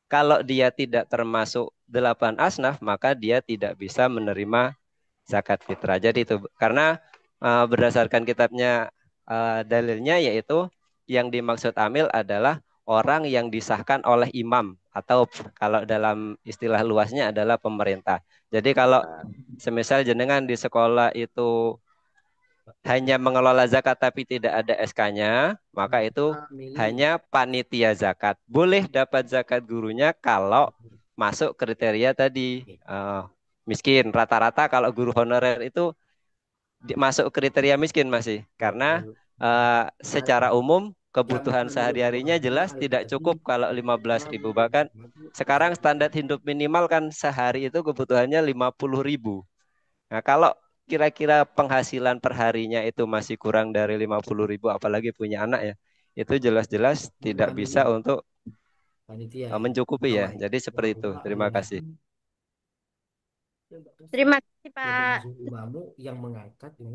kalau dia tidak termasuk 8 asnaf, maka dia tidak bisa menerima zakat fitrah. Jadi itu karena berdasarkan kitabnya dalilnya yaitu yang dimaksud amil adalah orang yang disahkan oleh imam atau kalau dalam istilah luasnya adalah pemerintah. Jadi kalau semisal jenengan di sekolah itu hanya mengelola zakat tapi tidak ada SK-nya, maka itu hanya panitia zakat. Boleh dapat zakat gurunya kalau masuk kriteria tadi miskin. Rata-rata kalau guru honorer itu masuk kriteria miskin masih, karena secara umum kebutuhan sehari-harinya jelas tidak cukup kalau 15.000. Bahkan sekarang standar hidup minimal kan sehari itu kebutuhannya 50.000. Nah, kalau kira-kira penghasilan perharinya itu masih kurang dari 50.000, apalagi punya anak ya, itu jelas-jelas tidak bisa untuk mencukupi ya. Jadi seperti itu. Terima kasih. Terima kasih, Pak.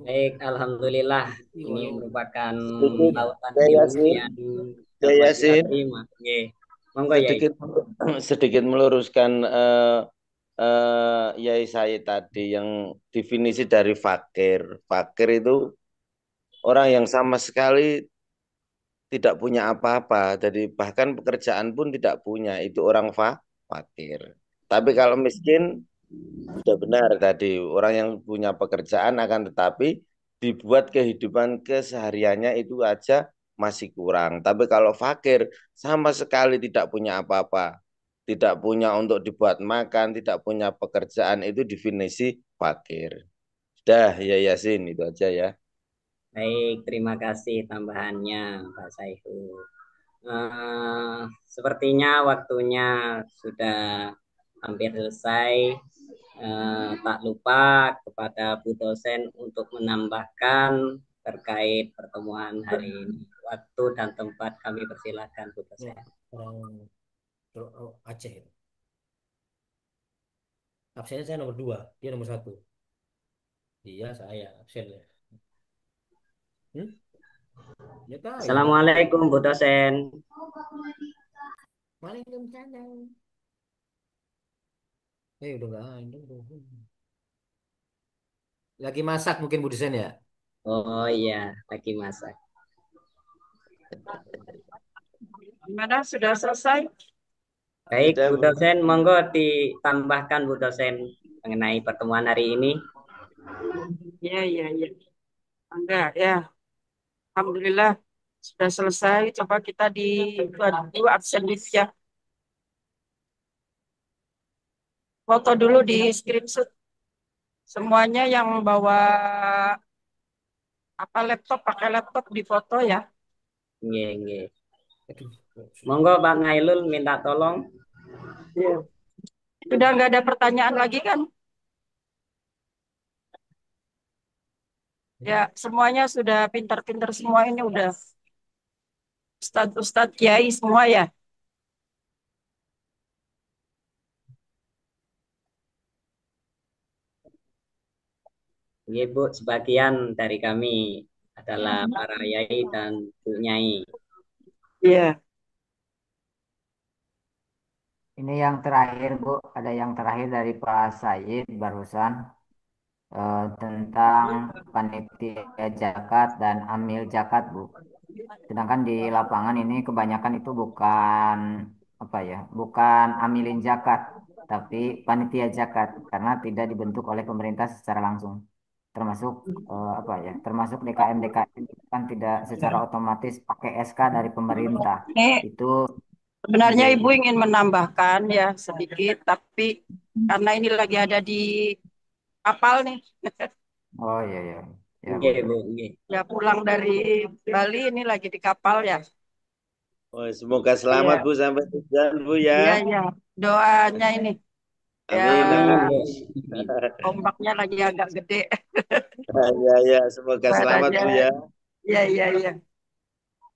Baik, alhamdulillah. Ini merupakan Sedikit, lautan ya ilmu Yasin, yang ya dapat kita Yasin, terima. Oke. Monggo, Yai. sedikit meluruskan Yai Said tadi yang definisi dari fakir. Fakir itu orang yang sama sekali tidak punya apa-apa, jadi bahkan pekerjaan pun tidak punya, itu orang fakir. Tapi kalau miskin, sudah benar tadi, orang yang punya pekerjaan akan tetapi dibuat kehidupan kesehariannya itu aja masih kurang. Tapi kalau fakir, sama sekali tidak punya apa-apa, tidak punya untuk dibuat makan, tidak punya pekerjaan, itu definisi fakir. Sudah ya Yasin, itu aja ya. Baik, terima kasih tambahannya, Pak Saihu. Sepertinya waktunya sudah hampir selesai. Tak lupa kepada Bu dosen untuk menambahkan terkait pertemuan hari ini. Waktu dan tempat kami persilakan, Bu dosen. Aceh. Absennya saya nomor 2, dia nomor 1. Iya, saya absen ya. Ya tahu. Assalamualaikum, Bu dosen. Waalaikumsalam. Udah nggak ada. Lagi masak mungkin Bu dosen ya? Oh iya, lagi masak. Gimana, sudah selesai? Baik, Bu dosen, monggo ditambahkan Bu dosen mengenai pertemuan hari ini. Ya. Enggak ya. Alhamdulillah sudah selesai. Coba kita dibantu absen list ya. Foto dulu di screenshot. Semuanya yang bawa pakai laptop di foto ya. Nggih. Monggo Pak Ngailul minta tolong. Ya. Sudah nggak ada pertanyaan lagi kan? Ya, semuanya sudah pintar-pintar semua, ini udah Ustadz Kiai semua ya. Bu, sebagian dari kami adalah para yai dan Bu Nyai. Iya. Ini yang terakhir, Bu. Ada yang terakhir dari Pak Said barusan tentang panitia zakat dan amil zakat, Bu. Sedangkan di lapangan ini kebanyakan itu bukan bukan amilin zakat, tapi panitia zakat karena tidak dibentuk oleh pemerintah secara langsung. Termasuk termasuk DKM kan tidak secara otomatis pakai SK dari pemerintah. Ini Itu sebenarnya Ibu ingin menambahkan ya sedikit, tapi karena ini lagi ada di kapal nih. Oh iya. Ya, Bu. Ya pulang dari Bali, ini lagi di kapal ya. Oh, semoga selamat Bu sampai tujuan Bu ya. Iya. Doanya ini. Amin. Ombaknya lagi agak gede. Ya, semoga selamat Bu ya. Iya.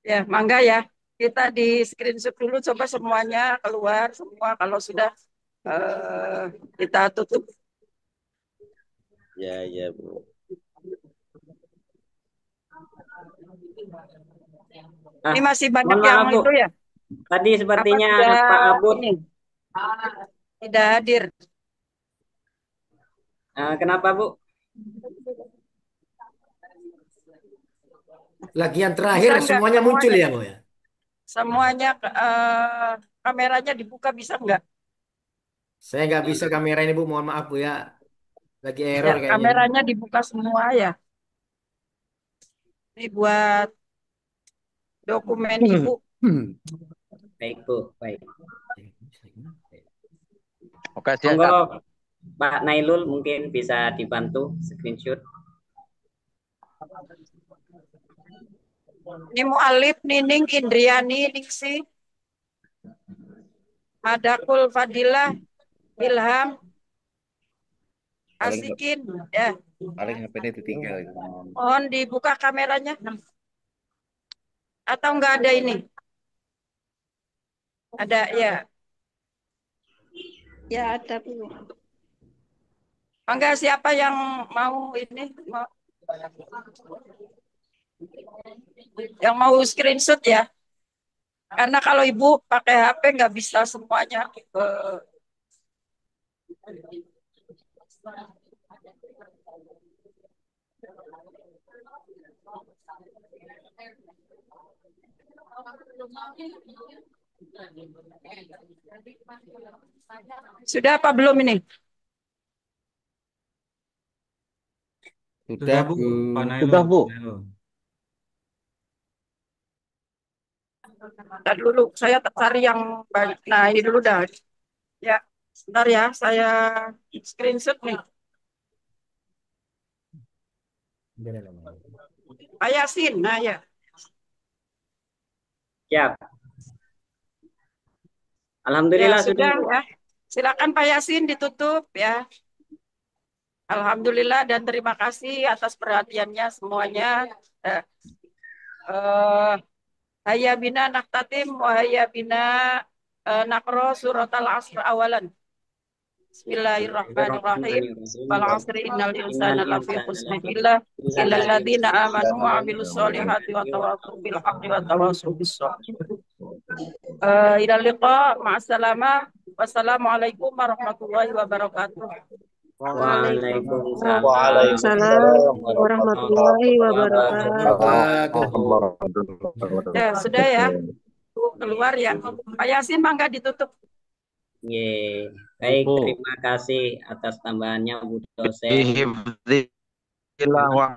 Ya, mangga ya. Kita di screenshot dulu, coba semuanya keluar semua. Kalau sudah kita tutup. Ya Bu. Ini masih banyak yang Bu. itu ya. Tadi sepertinya Pak Abud tidak hadir. Kenapa Bu? Lagi yang terakhir semuanya muncul ya Bu ya. semuanya kameranya dibuka bisa nggak? Saya nggak bisa kamera ini Bu, mohon maaf Bu ya. Lagi error Ya, kayaknya ini. kameranya dibuka semua ya. Ini buat dokumen Ibu. Baik, Bu. Baik. Oke, Monggo siap. Pak Nailul mungkin bisa dibantu screenshot. Ini Mu'alif, Nining, Indriani, Niksi, Madakul Fadilah, Ilham, Paling Asikin. Ya, paling HP ini ditinggal. mohon dibuka kameranya. Atau enggak ada ini? Ada ya. Ya ada Bu. Enggak, siapa yang mau ini? Yang mau screenshot ya? Karena kalau Ibu pakai HP nggak bisa semuanya. Sudah apa belum ini? Sudah Bu, Bu. Pak Sudah, Bu. Ntar dulu, saya cari yang baik. Nah, ini dulu dah. Ya, sebentar ya, saya screenshot nih. Pak Yasin, nah ya. Siap. Ya, Alhamdulillah sudah. sudah ya. Silakan Pak Yasin ditutup ya. Alhamdulillah dan terima kasih atas perhatiannya semuanya. Hayya bina naktatim wa hayya bina nakro surat al-asr awalan. Bismillahirrahmanirrahim. Wal asri innal insana lafi khusr illa alladziina aamanu wa 'amilus solihati wa tawassaw bil haqqi wa tawassaw bis sabr. Ila liqa, ma'assalamah. Wassalamualaikum warahmatullahi wabarakatuh. Waalaikumsalam Waalaikumsalam warahmatullahi wabarakatuh. Ya, sudah ya. Keluar ya. Pak Yasin mangga ditutup. Ye. Baik, Bu. terima kasih atas tambahannya Bu dosen. Bihifdzillah wa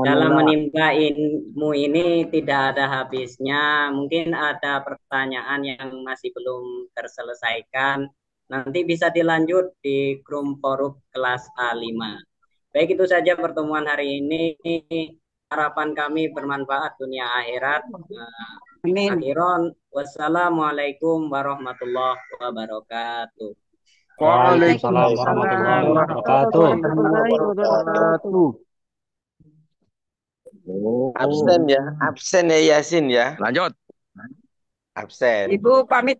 Dalam menimba ilmu ini tidak ada habisnya. Mungkin ada pertanyaan yang masih belum terselesaikan. Nanti bisa dilanjut di grup forum kelas A5. Baik, itu saja pertemuan hari ini. Harapan kami bermanfaat dunia akhirat. Akhiron, wassalamualaikum warahmatullahi wabarakatuh. Waalaikumsalam warahmatullahi wabarakatuh. Warahmatullahi wabarakatuh. Absen ya Yasin ya. Lanjut. Absen. Ibu pamit ya.